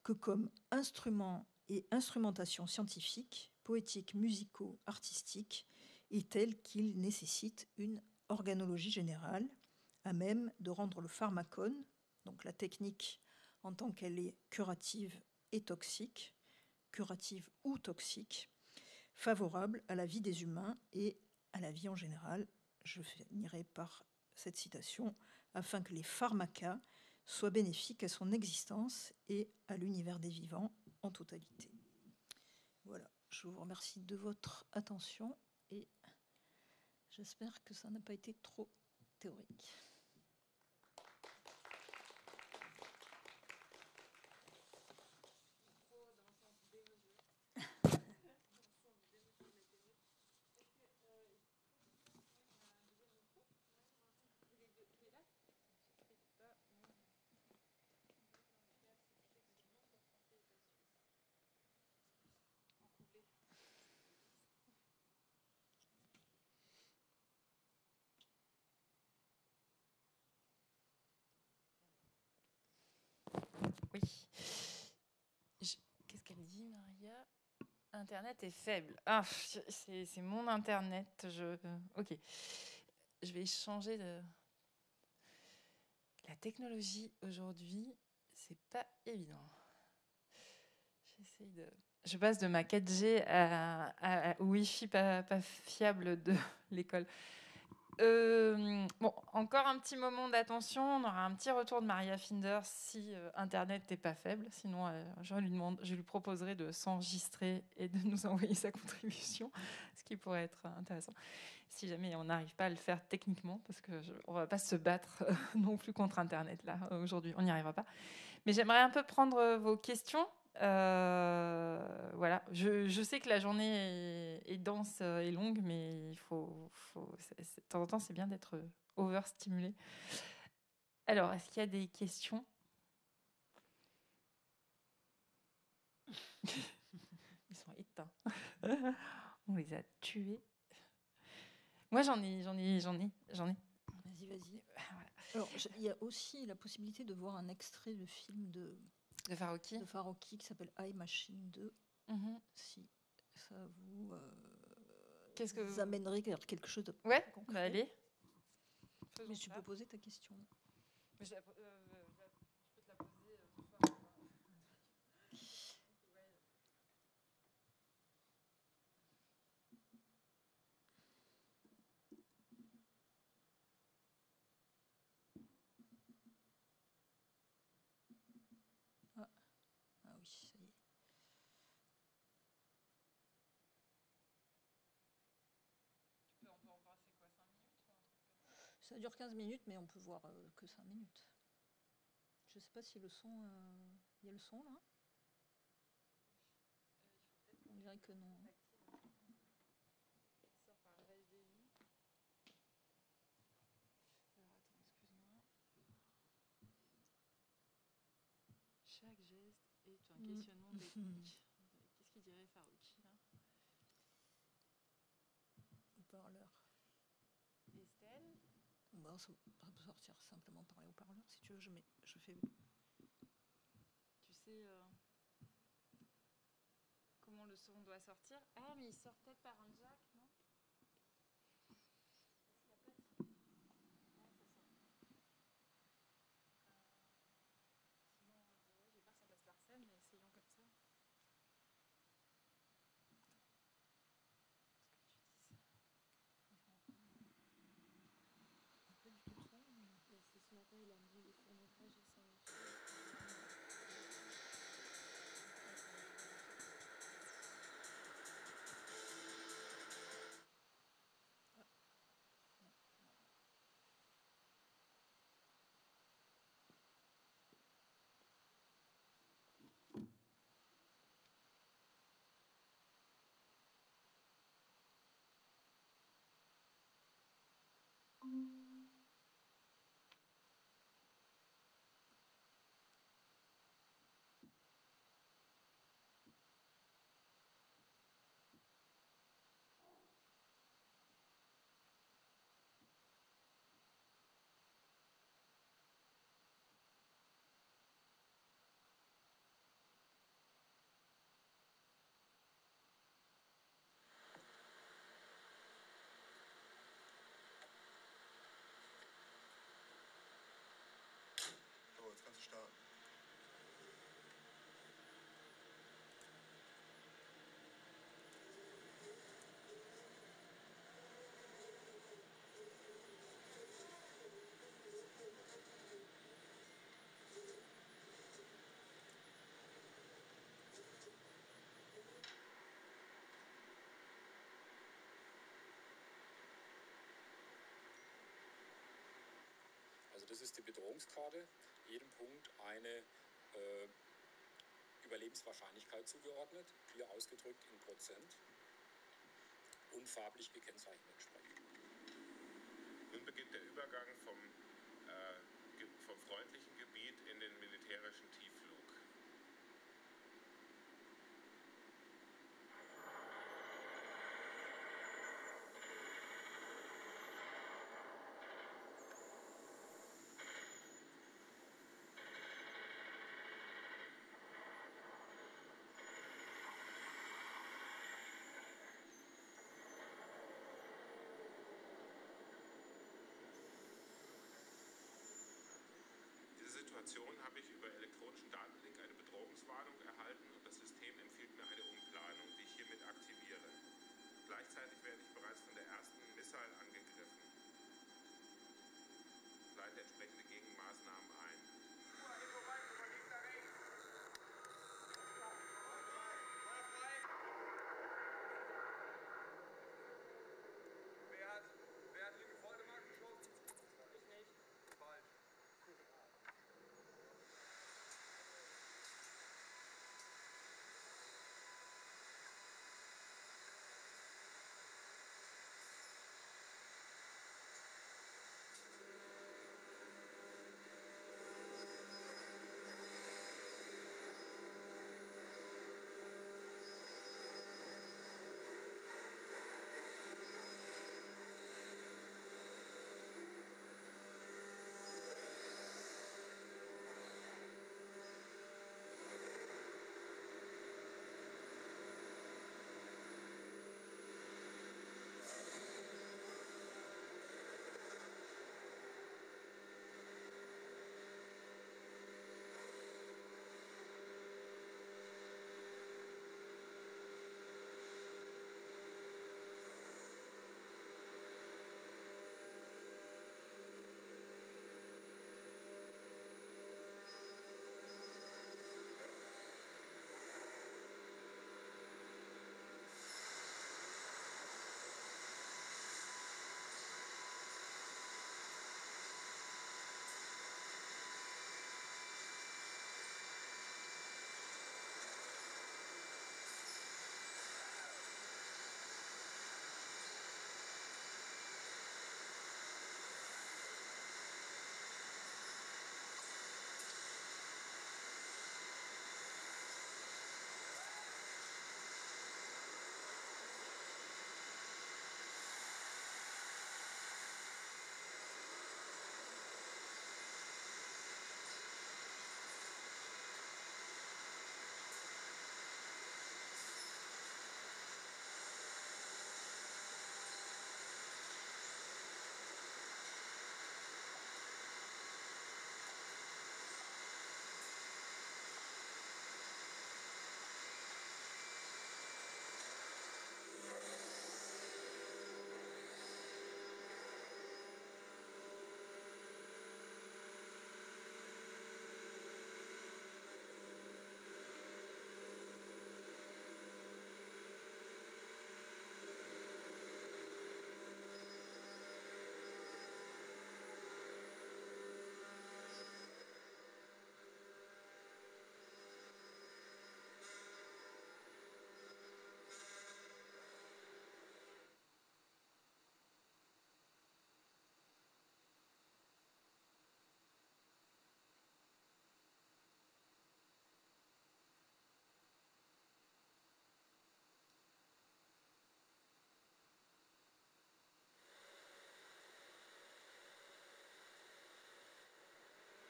B: que comme instruments et instrumentation scientifique, poétique, musicaux, artistique, et tels qu'ils nécessitent une organologie générale, à même de rendre le pharmacone, donc la technique en tant qu'elle est curative et toxique, curative ou toxique, favorable à la vie des humains et à la vie en général. Je finirai par cette citation, afin que les pharmacas soient bénéfiques à son existence et à l'univers des vivants en totalité. Voilà, je vous remercie de votre attention et j'espère que ça n'a pas été trop théorique.
A: Oui. Qu'est-ce qu'elle dit, Maria? Internet est faible. Ah, c'est mon Internet. Ok. Je vais changer de... La technologie aujourd'hui, c'est pas évident. Je passe de ma 4G au Wi-Fi pas fiable de l'école. Bon, encore un petit moment d'attention. On aura un petit retour de Maria Finder si Internet n'est pas faible. Sinon, je lui proposerai de s'enregistrer et de nous envoyer sa contribution, ce qui pourrait être intéressant. Si jamais on n'arrive pas à le faire techniquement, parce qu'on ne va pas se battre non plus contre Internet là aujourd'hui, on n'y arrivera pas. Mais j'aimerais un peu prendre vos questions. Voilà, je sais que la journée est dense et longue, mais il de temps en temps, c'est bien d'être overstimulé. Alors, est-ce qu'il y a des questions? Ils sont éteints. On les a tués. Moi, j'en ai.
B: Vas-y. Voilà. Alors, il y a aussi la possibilité de voir un extrait de film de Farocki qui s'appelle I, Machine 2. Si ça vous amènerait vers quelque chose de
A: concret.
B: Bah
A: allez.
B: Mais tu peux poser ta question.
A: Mais je peux te la poser ce soir.
B: Ah oui, ça y est.
A: On peut en passer quoi, 5 minutes
B: Ça dure 15 minutes, mais on peut voir que 5 minutes. Je ne sais pas si le son... Il y a le son, là? On dirait que non.
A: Ça sort par le HDMI. Alors, attends, excuse-moi. Chaque geste est un questionnement technique. Qu'est-ce qu'il dirait Farocki, là?
B: Haut-parleur.
A: Estelle?
B: Bon, ça peut sortir simplement par les haut-parleurs. Si tu veux, je fais...
A: Tu sais comment le son doit sortir? Ah, mais il sort peut-être par un jack, non? Mais essayons comme ça.
B: Pas du tout de son.
C: Mais c'est ce matin, il a mis des courts-métrages et ça marche.
D: das ist die Bedrohungskarte, jedem Punkt eine Überlebenswahrscheinlichkeit zugeordnet, hier ausgedrückt in Prozent und farblich gekennzeichnet entsprechend.
E: Nun beginnt der Übergang vom freundlichen Gebiet in den militärischen Tiefflug. Situation habe ich über elektronischen Datenlink eine Bedrohungswarnung erhalten und das System empfiehlt mir eine Umplanung, die ich hiermit aktiviere. Gleichzeitig werde ich bereits von der ersten Missile angegriffen. Ich leite entsprechende Gegenmaßnahmen ein.
F: Wer hat hier Gebäudemarken geschossen? Ich nicht. Falsch.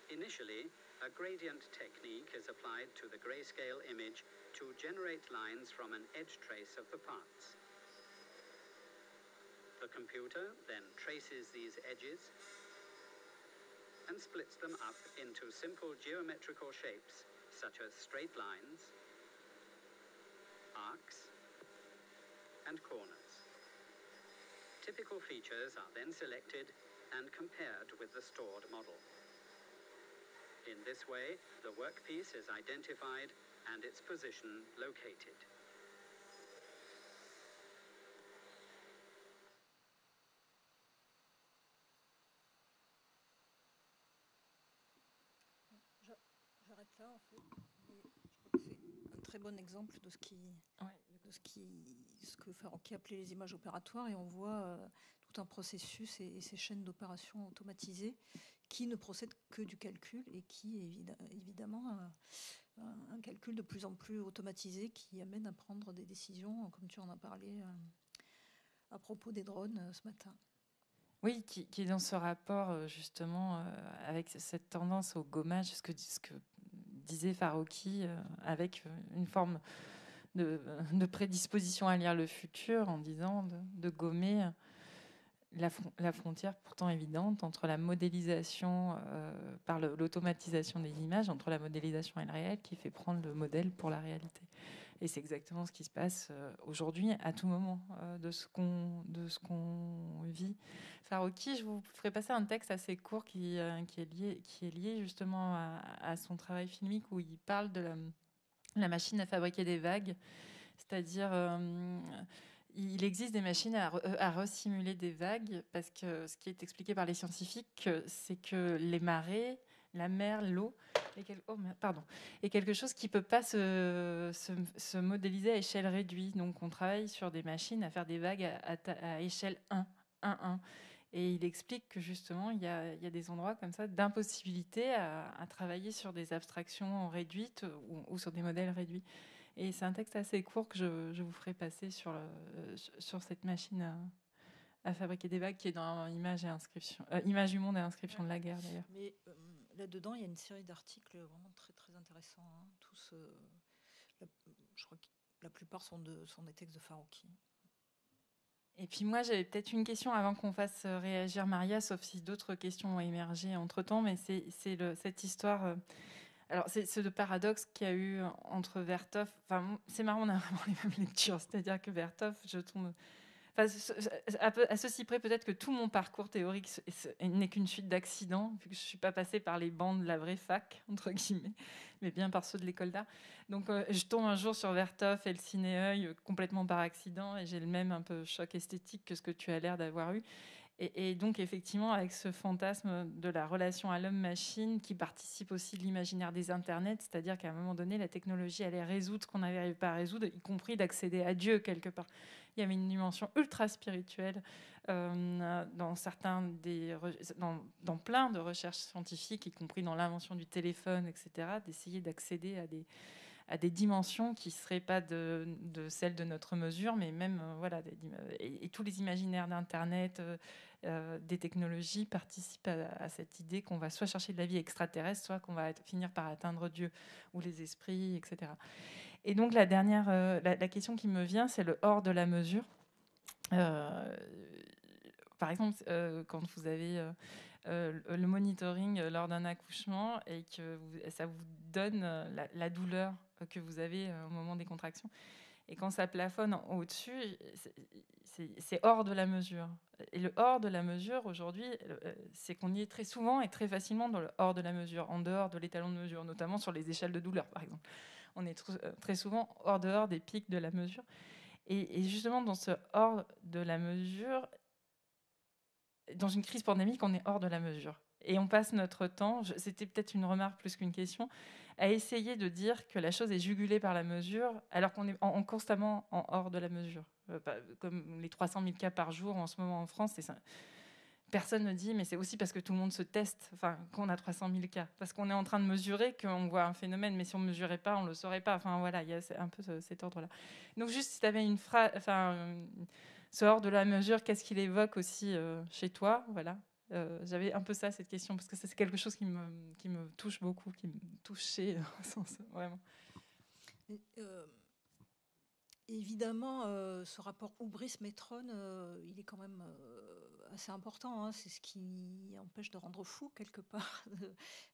G: Initially, a gradient technique is applied to the grayscale image to generate lines from an edge trace of the parts. The computer then traces these edges and splits them up into simple geometrical shapes such as straight lines, arcs, and corners. Typical features are then selected and compared with the stored model. In this way, the workpiece is identified and its position located.
B: bon exemple de ce que Farocchi appelait les images opératoires, et on voit tout un processus et ces chaînes d'opérations automatisées qui ne procèdent que du calcul et qui, évidemment, un calcul de plus en plus automatisé qui amène à prendre des décisions, comme tu en as parlé à propos des drones ce matin.
A: Oui, qui est dans ce rapport justement avec cette tendance au gommage, ce que disait Farocchi, avec une forme de prédisposition à lire le futur, en disant de gommer la frontière pourtant évidente entre la modélisation par l'automatisation des images, entre la modélisation et le réel, qui fait prendre le modèle pour la réalité. Et c'est exactement ce qui se passe aujourd'hui, à tout moment de ce qu'on vit. Farocchi, je vous ferai passer un texte assez court qui est lié justement à son travail filmique, où il parle de la machine à fabriquer des vagues. C'est-à-dire, il existe des machines à resimuler des vagues, parce que ce qui est expliqué par les scientifiques, c'est que les marées, la mer, l'eau, est quelque chose qui ne peut pas se modéliser à échelle réduite. Donc on travaille sur des machines à faire des vagues à échelle 1. Et il explique que justement, il y a des endroits comme ça d'impossibilité à travailler sur des abstractions réduites ou sur des modèles réduits. Et c'est un texte assez court que je vous ferai passer sur cette machine à fabriquer des vagues, qui est dans Images du monde et Inscription de la guerre, d'ailleurs.
B: Mais là-dedans, il y a une série d'articles vraiment très, très intéressants. Hein. Je crois que la plupart sont des textes de Farocchi.
A: Et puis moi, j'avais peut-être une question avant qu'on fasse réagir Maria, sauf si d'autres questions ont émergé entre-temps, mais c'est cette histoire... alors, c'est ce paradoxe qu'il y a eu entre Vertov... Enfin, c'est marrant, on a vraiment les mêmes lectures. C'est-à-dire que Vertov, je tombe... Enfin, à ceci près, peut-être que tout mon parcours théorique n'est qu'une suite d'accidents, vu que je ne suis pas passée par les bancs de la vraie fac, entre guillemets, mais bien par ceux de l'école d'art. Donc, je tombe un jour sur Vertov et le ciné-œil complètement par accident, et j'ai le même un peu choc esthétique que ce que tu as l'air d'avoir eu. Et donc, effectivement, avec ce fantasme de la relation à l'homme-machine qui participe aussi de l'imaginaire des internets, c'est-à-dire qu'à un moment donné, la technologie allait résoudre ce qu'on n'arrivait pas à résoudre, y compris d'accéder à Dieu quelque part. Il y avait une dimension ultra spirituelle dans plein de recherches scientifiques, y compris dans l'invention du téléphone, etc., d'essayer d'accéder à des dimensions qui ne seraient pas de celles de notre mesure, mais même et tous les imaginaires d'Internet, des technologies participent à cette idée qu'on va soit chercher de la vie extraterrestre, soit qu'on va finir par atteindre Dieu ou les esprits, etc. Et donc la dernière, la question qui me vient, c'est le hors de la mesure. Par exemple, quand vous avez le monitoring lors d'un accouchement et que ça vous donne la douleur que vous avez au moment des contractions, et quand ça plafonne au-dessus, c'est hors de la mesure. Et le hors de la mesure, aujourd'hui, c'est qu'on y est très souvent et très facilement dans le hors de la mesure, en dehors de l'étalon de mesure, notamment sur les échelles de douleur, par exemple. On est très souvent dehors des pics de la mesure. Et justement, dans ce hors de la mesure, dans une crise pandémique, on est hors de la mesure. Et on passe notre temps, c'était peut-être une remarque plus qu'une question, à essayer de dire que la chose est jugulée par la mesure, alors qu'on est constamment en hors de la mesure. Comme les 300 000 cas par jour en ce moment en France, personne ne dit, mais c'est aussi parce que tout le monde se teste, qu'on a 300 000 cas. Parce qu'on est en train de mesurer qu'on voit un phénomène, mais si on ne mesurait pas, on ne le saurait pas. Enfin voilà, il y a un peu cet ordre-là. Donc juste si tu avais une phrase... ce hors de la mesure, qu'est-ce qu'il évoque aussi chez toi, voilà. J'avais un peu cette question, parce que c'est quelque chose qui me touche beaucoup, qui me touchait au sens vraiment.
B: Évidemment, ce rapport Oubris-Métrone, il est quand même assez important. Hein. C'est ce qui empêche de rendre fou, quelque part.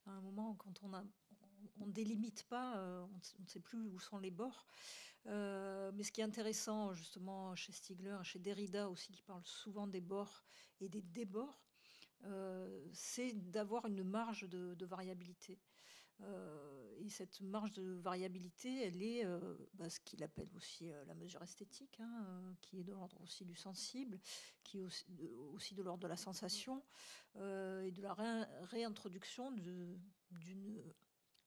B: À un moment, quand on ne délimite pas, on ne sait plus où sont les bords. Mais ce qui est intéressant, justement, chez Stigler, chez Derrida aussi, qui parle souvent des bords et des débords, c'est d'avoir une marge de variabilité. Et cette marge de variabilité, elle est ce qu'il appelle aussi la mesure esthétique, hein, qui est de l'ordre aussi du sensible, qui est aussi de l'ordre de la sensation, et de la réintroduction d'une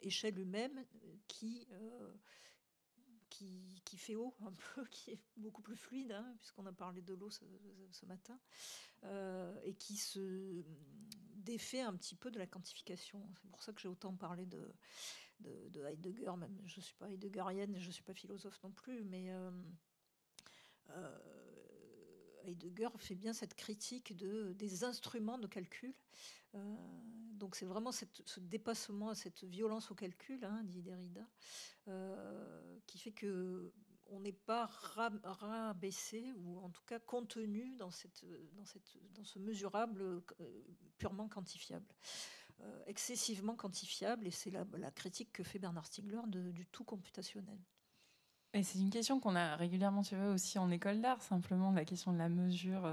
B: échelle humaine qui qui fait eau un peu, qui est beaucoup plus fluide, hein, puisqu'on a parlé de l'eau ce matin, et qui se défait un petit peu de la quantification. C'est pour ça que j'ai autant parlé de Heidegger, même je ne suis pas heideggerienne, je ne suis pas philosophe non plus, mais Heidegger fait bien cette critique des instruments de calcul. Donc c'est vraiment ce dépassement, cette violence au calcul, hein, dit Derrida, qui fait que on n'est pas rabaissé ou en tout cas contenu dans ce mesurable purement quantifiable, excessivement quantifiable, et c'est la critique que fait Bernard Stiegler du tout computationnel.
A: Et c'est une question qu'on a régulièrement, tu vois, aussi en école d'art, simplement la question de la mesure,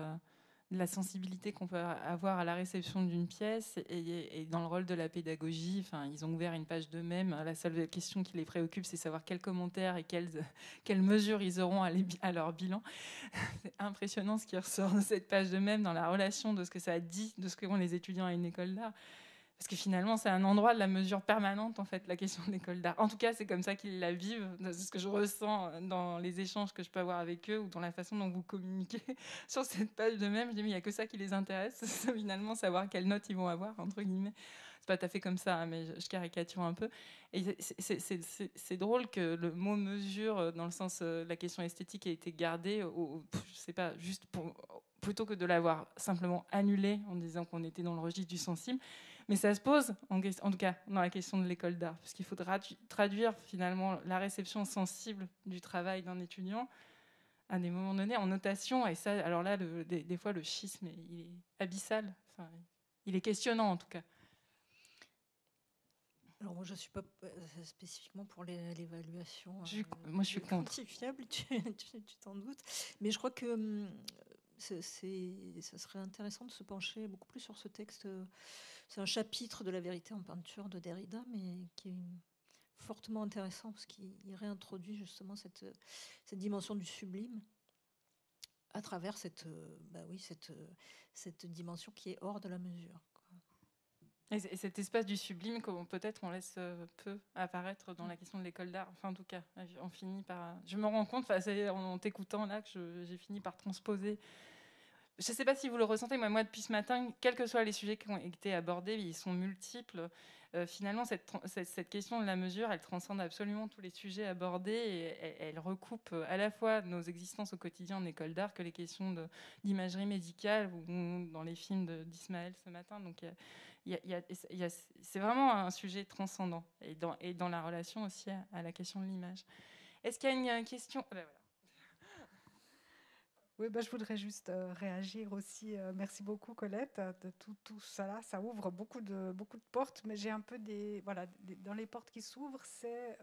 A: de la sensibilité qu'on peut avoir à la réception d'une pièce et dans le rôle de la pédagogie. Enfin, ils ont ouvert une page d'eux-mêmes. La seule question qui les préoccupe, c'est savoir quels commentaires et quelles mesures ils auront à leur bilan. C'est impressionnant ce qui ressort de cette page d'eux-mêmes dans la relation de ce que ça dit, de ce qu'ont les étudiants à une école d'art. Parce que finalement, c'est un endroit de la mesure permanente, en fait, la question de l'école d'art. En tout cas, c'est comme ça qu'ils la vivent. C'est ce que je ressens dans les échanges que je peux avoir avec eux ou dans la façon dont vous communiquez sur cette page de même. Je dis, mais il n'y a que ça qui les intéresse, c'est finalement savoir quelles notes ils vont avoir, entre guillemets. C'est pas tout à fait comme ça, hein, mais je caricature un peu. Et c'est drôle que le mot mesure, dans le sens la question esthétique, ait été gardée, je sais pas, juste plutôt que de l'avoir simplement annulé en disant qu'on était dans le registre du sensible. Mais ça se pose, en tout cas, dans la question de l'école d'art, parce qu'il faut traduire finalement la réception sensible du travail d'un étudiant à des moments donnés en notation. Et ça, alors là, des fois, le schisme, il est abyssal. Enfin, il est questionnant, en tout cas.
B: Alors moi, je ne suis pas spécifiquement pour l'évaluation.
A: Moi, je suis contre.
B: Quantifiable, tu t'en doutes. Mais je crois que ça serait intéressant de se pencher beaucoup plus sur ce texte. C'est un chapitre de la vérité en peinture de Derrida, mais qui est fortement intéressant parce qu'il réintroduit justement cette dimension du sublime à travers cette dimension qui est hors de la mesure.
A: Et cet espace du sublime, peut-être on laisse peu apparaître dans la question de l'école d'art. Enfin, en tout cas, on finit par. Je me rends compte, en t'écoutant là, que j'ai fini par transposer. Je ne sais pas si vous le ressentez, moi depuis ce matin, quels que soient les sujets qui ont été abordés, ils sont multiples. Finalement, cette question de la mesure, elle transcende absolument tous les sujets abordés et elle recoupe à la fois nos existences au quotidien en école d'art que les questions d'imagerie médicale ou dans les films d'Ismaël ce matin. Donc, c'est vraiment un sujet transcendant et dans la relation aussi à la question de l'image. Est-ce qu'il y a une question? Voilà.
H: Oui, je voudrais juste réagir aussi. Merci beaucoup, Colette, de tout ça là. Ça ouvre beaucoup de portes, mais j'ai un peu dans les portes qui s'ouvrent, c'est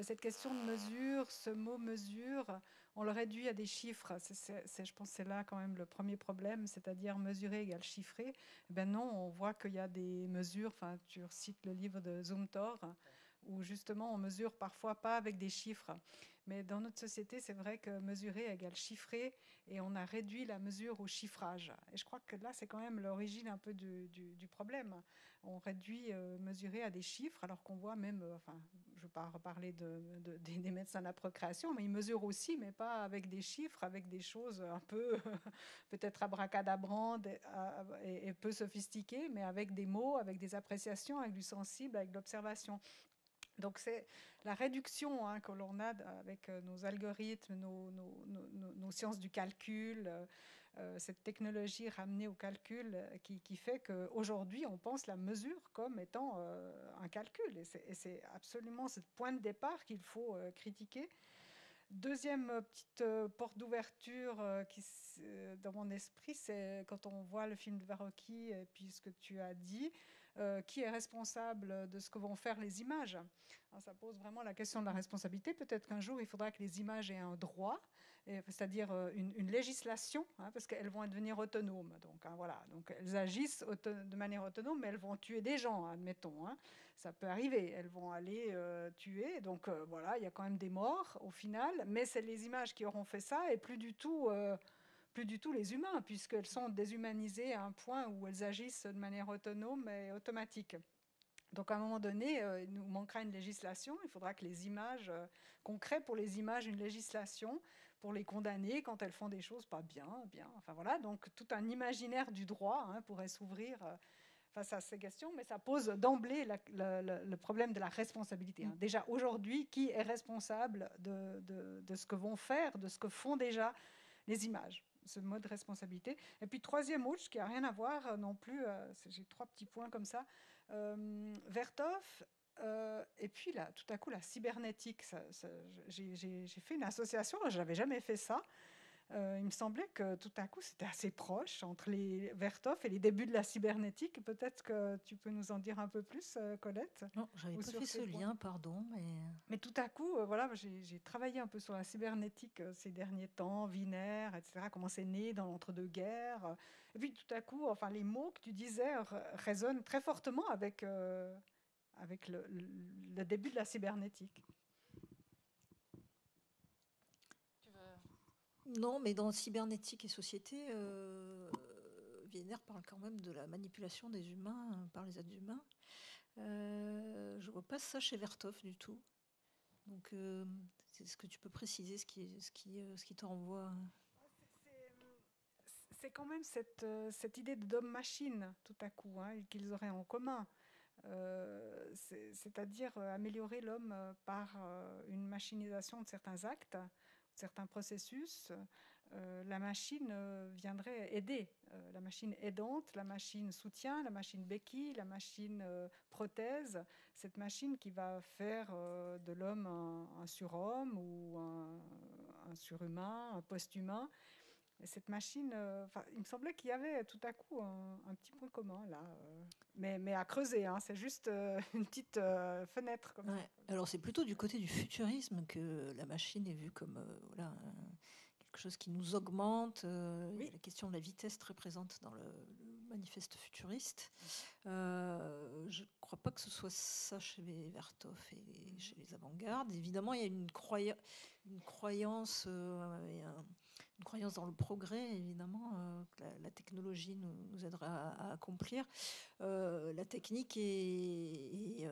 H: cette question de mesure, ce mot mesure, on le réduit à des chiffres. Je pense que c'est là quand même le premier problème, c'est-à-dire mesurer égale chiffrer. Non, on voit qu'il y a des mesures. Enfin, tu cites le livre de Zumthor, où justement on mesure parfois pas avec des chiffres. Mais dans notre société, c'est vrai que mesurer égale chiffrer, et on a réduit la mesure au chiffrage. Et je crois que là, c'est quand même l'origine un peu du problème. On réduit mesurer à des chiffres, alors qu'on voit même, je ne veux pas reparler des médecins de la procréation, mais ils mesurent aussi, mais pas avec des chiffres, avec des choses un peu peut-être abracadabrantes et peu sophistiquées, mais avec des mots, avec des appréciations, avec du sensible, avec de l'observation. Donc c'est la réduction que l'on a avec nos algorithmes, nos sciences du calcul, cette technologie ramenée au calcul qui fait qu'aujourd'hui on pense la mesure comme étant un calcul. Et c'est absolument ce point de départ qu'il faut critiquer. Deuxième petite porte d'ouverture dans mon esprit, c'est quand on voit le film de Verrocchi et puis ce que tu as dit, qui est responsable de ce que vont faire les images. Alors, ça pose vraiment la question de la responsabilité. Peut-être qu'un jour, il faudra que les images aient un droit, c'est-à-dire une législation, parce qu'elles vont devenir autonomes. Donc, donc elles agissent de manière autonome, mais elles vont tuer des gens, admettons. Ça peut arriver, elles vont aller tuer. Donc il y a quand même des morts au final, mais c'est les images qui auront fait ça et plus du tout les humains, puisqu'elles sont déshumanisées à un point où elles agissent de manière autonome et automatique. Donc, à un moment donné, il nous manquera une législation. Il faudra que les images, qu'on crée pour les images une législation pour les condamner quand elles font des choses pas bien. Enfin voilà, donc tout un imaginaire du droit pourrait s'ouvrir face à ces questions, mais ça pose d'emblée le problème de la responsabilité. Déjà aujourd'hui, qui est responsable de ce que vont faire, de ce que font déjà les images, ce mode de responsabilité. Et puis troisième ouche, qui n'a rien à voir non plus, j'ai 3 petits points comme ça, Vertov, et puis là, tout à coup, la cybernétique. J'ai fait une association, je n'avais jamais fait ça. Il me semblait que tout à coup, c'était assez proche entre les Vertov et les débuts de la cybernétique. Peut-être que tu peux nous en dire un peu plus, Colette.
B: Non, j'avais pas fait ce lien, pardon.
H: Mais tout à coup, voilà, j'ai travaillé un peu sur la cybernétique ces derniers temps, Wiener, etc., comment c'est né dans l'entre-deux-guerres. Et puis tout à coup, enfin, les mots que tu disais résonnent très fortement avec le début de la cybernétique.
B: Non, mais dans cybernétique et société, Wiener parle quand même de la manipulation des humains par les êtres humains. Je ne vois pas ça chez Vertov du tout. Donc, est-ce que tu peux préciser ce qui te renvoie?
H: C'est quand même cette idée d'homme-machine, tout à coup, qu'ils auraient en commun. C'est-à-dire améliorer l'homme par une machinisation de certains actes, de certains processus. La machine viendrait aider, la machine aidante, la machine soutien, la machine béquille, la machine prothèse, cette machine qui va faire de l'homme un surhomme ou un surhumain, un post-humain. Et cette machine, il me semblait qu'il y avait tout à coup un petit point commun là, mais à creuser, c'est juste une petite fenêtre comme ça.
B: Alors c'est plutôt du côté du futurisme que la machine est vue comme quelque chose qui nous augmente. Il y a la question de la vitesse très présente dans le manifeste futuriste. Je ne crois pas que ce soit ça chez les Vertov et chez les avant-gardes. Évidemment, il y a une croyance dans le progrès, évidemment, que la technologie nous aidera à accomplir. La technique est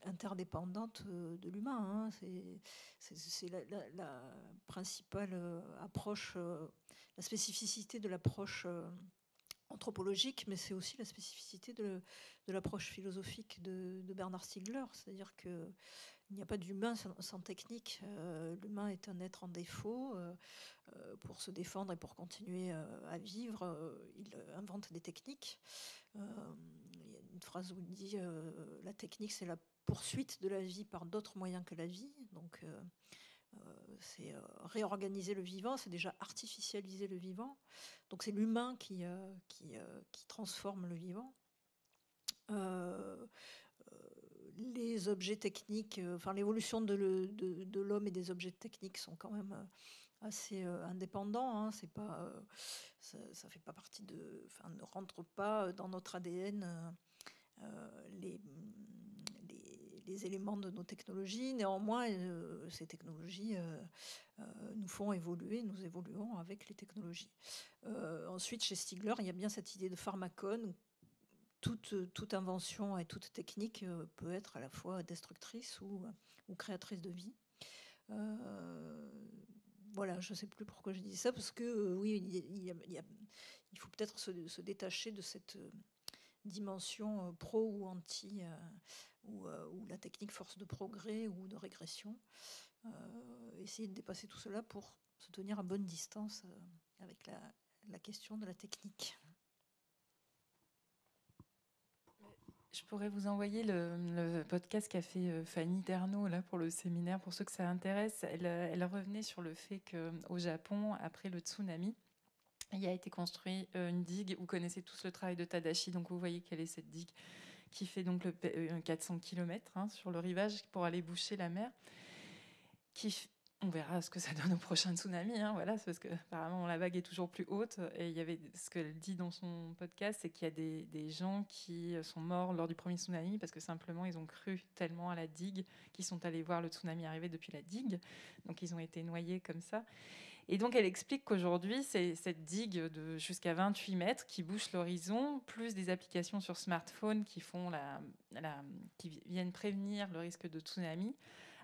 B: interdépendante de l'humain. C'est la principale approche, la spécificité de l'approche anthropologique, mais c'est aussi la spécificité de l'approche philosophique de Bernard Stiegler. C'est-à-dire qu'il n'y a pas d'humain sans technique. L'humain est un être en défaut. Pour se défendre et pour continuer à vivre, il invente des techniques. Il y a une phrase où il dit la technique, c'est la poursuite de la vie par d'autres moyens que la vie. Donc, c'est réorganiser le vivant, c'est déjà artificialiser le vivant. Donc, c'est l'humain qui transforme le vivant. Les objets techniques, l'évolution de l'homme et des objets techniques sont quand même assez indépendants. C'est pas, ça fait pas partie ne rentre pas dans notre ADN. Les éléments de nos technologies. Néanmoins, ces technologies nous font évoluer, nous évoluons avec les technologies. Ensuite, chez Stiegler, il y a bien cette idée de pharmacone. Toute invention et toute technique peut être à la fois destructrice ou créatrice de vie. Voilà, je ne sais plus pourquoi je dis ça, parce que oui, il faut peut-être se détacher de cette dimension pro ou anti, ou la technique force de progrès ou de régression. Essayer de dépasser tout cela pour se tenir à bonne distance avec la question de la technique.
A: Je pourrais vous envoyer le podcast qu'a fait Fanny Dernaud là, pour le séminaire, pour ceux que ça intéresse. Elle revenait sur le fait qu'au Japon, après le tsunami, il a été construit une digue. Vous connaissez tous le travail de Tadashi, donc vous voyez quelle est cette digue qui fait donc 400 km sur le rivage pour aller boucher la mer. On verra ce que ça donne au prochain tsunami. Voilà, parce que apparemment la vague est toujours plus haute. Et il y avait ce qu'elle dit dans son podcast, c'est qu'il y a des gens qui sont morts lors du premier tsunami parce que simplement ils ont cru tellement à la digue qu'ils sont allés voir le tsunami arriver depuis la digue. Donc ils ont été noyés comme ça. Et donc, elle explique qu'aujourd'hui, c'est cette digue de jusqu'à 28 mètres qui bouche l'horizon, plus des applications sur smartphone qui qui viennent prévenir le risque de tsunami,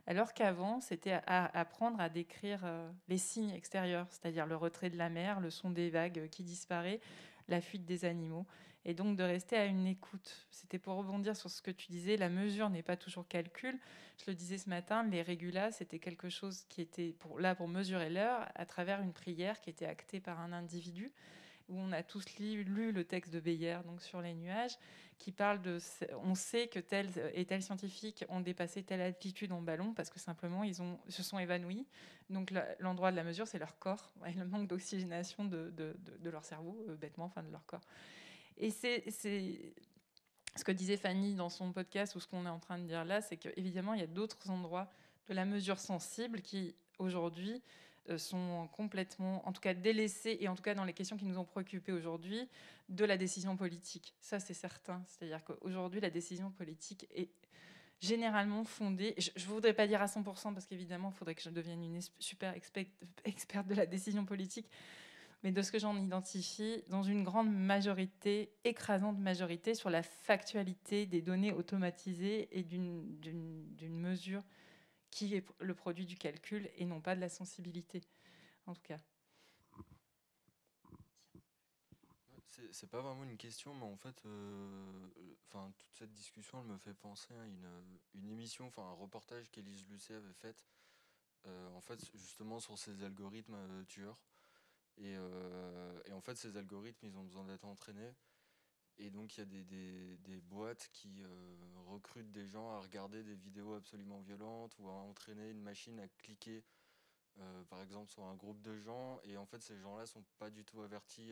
A: alors qu'avant, c'était apprendre à décrire les signes extérieurs, c'est-à-dire le retrait de la mer, le son des vagues qui disparaît, la fuite des animaux, et donc de rester à une écoute. C'était pour rebondir sur ce que tu disais, la mesure n'est pas toujours calcul. Je le disais ce matin, les régulas, c'était quelque chose qui était là pour mesurer l'heure à travers une prière qui était actée par un individu, où on a tous lu le texte de Beyer, donc sur les nuages, qui parle de... On sait que tel et tel scientifique ont dépassé telle altitude en ballon parce que simplement, se sont évanouis. Donc l'endroit de la mesure, c'est leur corps, et le manque d'oxygénation de leur cerveau, bêtement, enfin de leur corps. Et c'est ce que disait Fanny dans son podcast, ou ce qu'on est en train de dire là, c'est qu'évidemment, il y a d'autres endroits de la mesure sensible qui, aujourd'hui, sont complètement, en tout cas délaissés, et en tout cas dans les questions qui nous ont préoccupés aujourd'hui, de la décision politique. Ça, c'est certain. C'est-à-dire qu'aujourd'hui, la décision politique est généralement fondée, je ne voudrais pas dire à 100%, parce qu'évidemment, il faudrait que je devienne une super experte de la décision politique, mais de ce que j'en identifie, dans une grande majorité, écrasante majorité, sur la factualité des données automatisées et d'une mesure qui est le produit du calcul et non pas de la sensibilité, en tout cas.
I: C'est pas vraiment une question, mais en fait, toute cette discussion, elle me fait penser à une émission, un reportage qu'Élise Lucet avait fait, en fait, justement sur ces algorithmes tueurs. Et en fait, ces algorithmes, ils ont besoin d'être entraînés. Et donc, il y a des boîtes qui recrutent des gens à regarder des vidéos absolument violentes ou à entraîner une machine à cliquer, par exemple, sur un groupe de gens. Et en fait, ces gens-là sont pas du tout avertis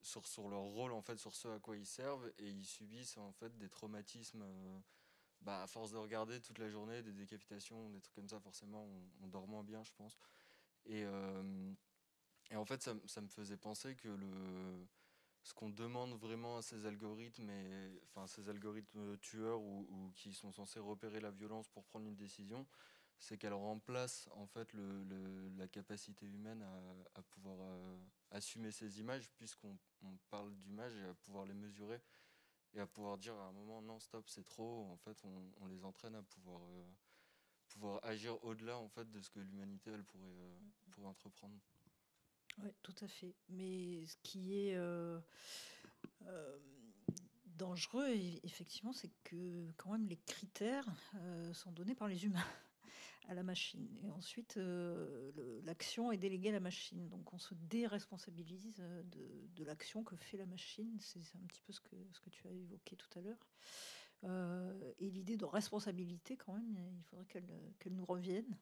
I: sur leur rôle, en fait, sur ce à quoi ils servent. Et ils subissent, en fait, des traumatismes à force de regarder toute la journée, des décapitations, des trucs comme ça. Forcément, on dort moins bien, je pense. Et en fait, ça me faisait penser que ce qu'on demande vraiment à ces algorithmes, ces algorithmes tueurs ou qui sont censés repérer la violence pour prendre une décision, c'est qu'elles remplacent en fait la capacité humaine à pouvoir assumer ces images, puisqu'on parle d'images, et à pouvoir les mesurer et à pouvoir dire à un moment non, stop, c'est trop. En fait, on les entraîne à pouvoir agir au-delà en fait de ce que l'humanité elle pourrait entreprendre.
B: Oui, tout à fait. Mais ce qui est dangereux, effectivement, c'est que quand même les critères sont donnés par les humains à la machine. Et ensuite, l'action est déléguée à la machine. Donc on se déresponsabilise de l'action que fait la machine. C'est un petit peu ce que tu as évoqué tout à l'heure. Et l'idée de responsabilité, quand même, il faudrait qu'elle nous revienne.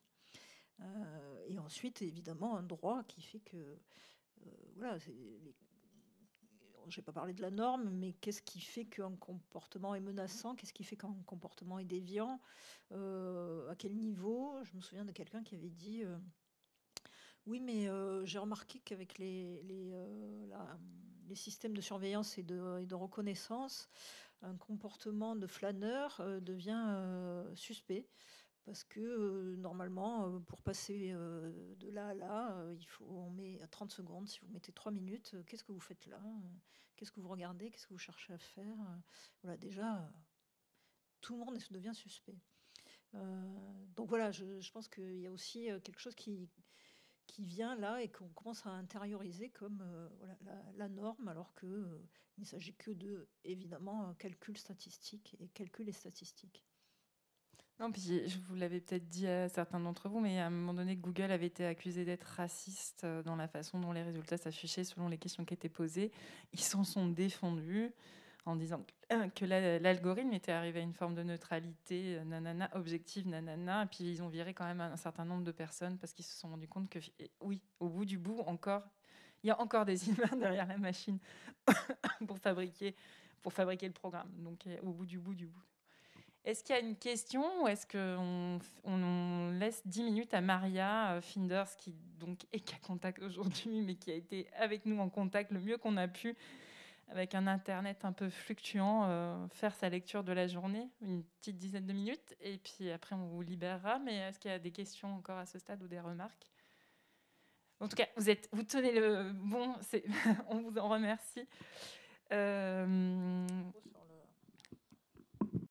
B: Et ensuite, évidemment, un droit qui fait que voilà, je n'ai pas parlé de la norme, mais qu'est-ce qui fait qu'un comportement est menaçant? Qu'est-ce qui fait qu'un comportement est déviant? À quel niveau? Je me souviens de quelqu'un qui avait dit oui, mais j'ai remarqué qu'avec les systèmes de surveillance et de reconnaissance, un comportement de flâneur devient suspect. Parce que normalement, pour passer de là à là, on met 30 secondes. Si vous mettez 3 minutes, qu'est-ce que vous faites là? Qu'est-ce que vous regardez? Qu'est-ce que vous cherchez à faire? Voilà, déjà, tout le monde devient suspect. Donc voilà, je pense qu'il y a aussi quelque chose qui vient là et qu'on commence à intérioriser comme voilà, la norme, alors qu'il ne s'agit que de, évidemment, calcul statistique et calcul et statistique.
A: Non, puis je vous l'avais peut-être dit à certains d'entre vous, mais à un moment donné, Google avait été accusé d'être raciste dans la façon dont les résultats s'affichaient selon les questions qui étaient posées. Ils s'en sont défendus en disant que l'algorithme était arrivé à une forme de neutralité, nanana, objective, nanana. Et puis ils ont viré quand même un certain nombre de personnes parce qu'ils se sont rendus compte que, oui, au bout du bout, il y a encore des humains derrière la machine pour fabriquer le programme. Donc au bout du bout. Est-ce qu'il y a une question ou est-ce qu'on laisse 10 minutes à Maria Finders, qui donc est qu'à contact aujourd'hui, mais qui a été avec nous en contact le mieux qu'on a pu, avec un Internet un peu fluctuant, faire sa lecture de la journée, une petite dizaine de minutes, et puis après on vous libérera. Mais est-ce qu'il y a des questions encore à ce stade ou des remarques? En tout cas, vous tenez le bon, on vous en remercie.
B: Bonsoir.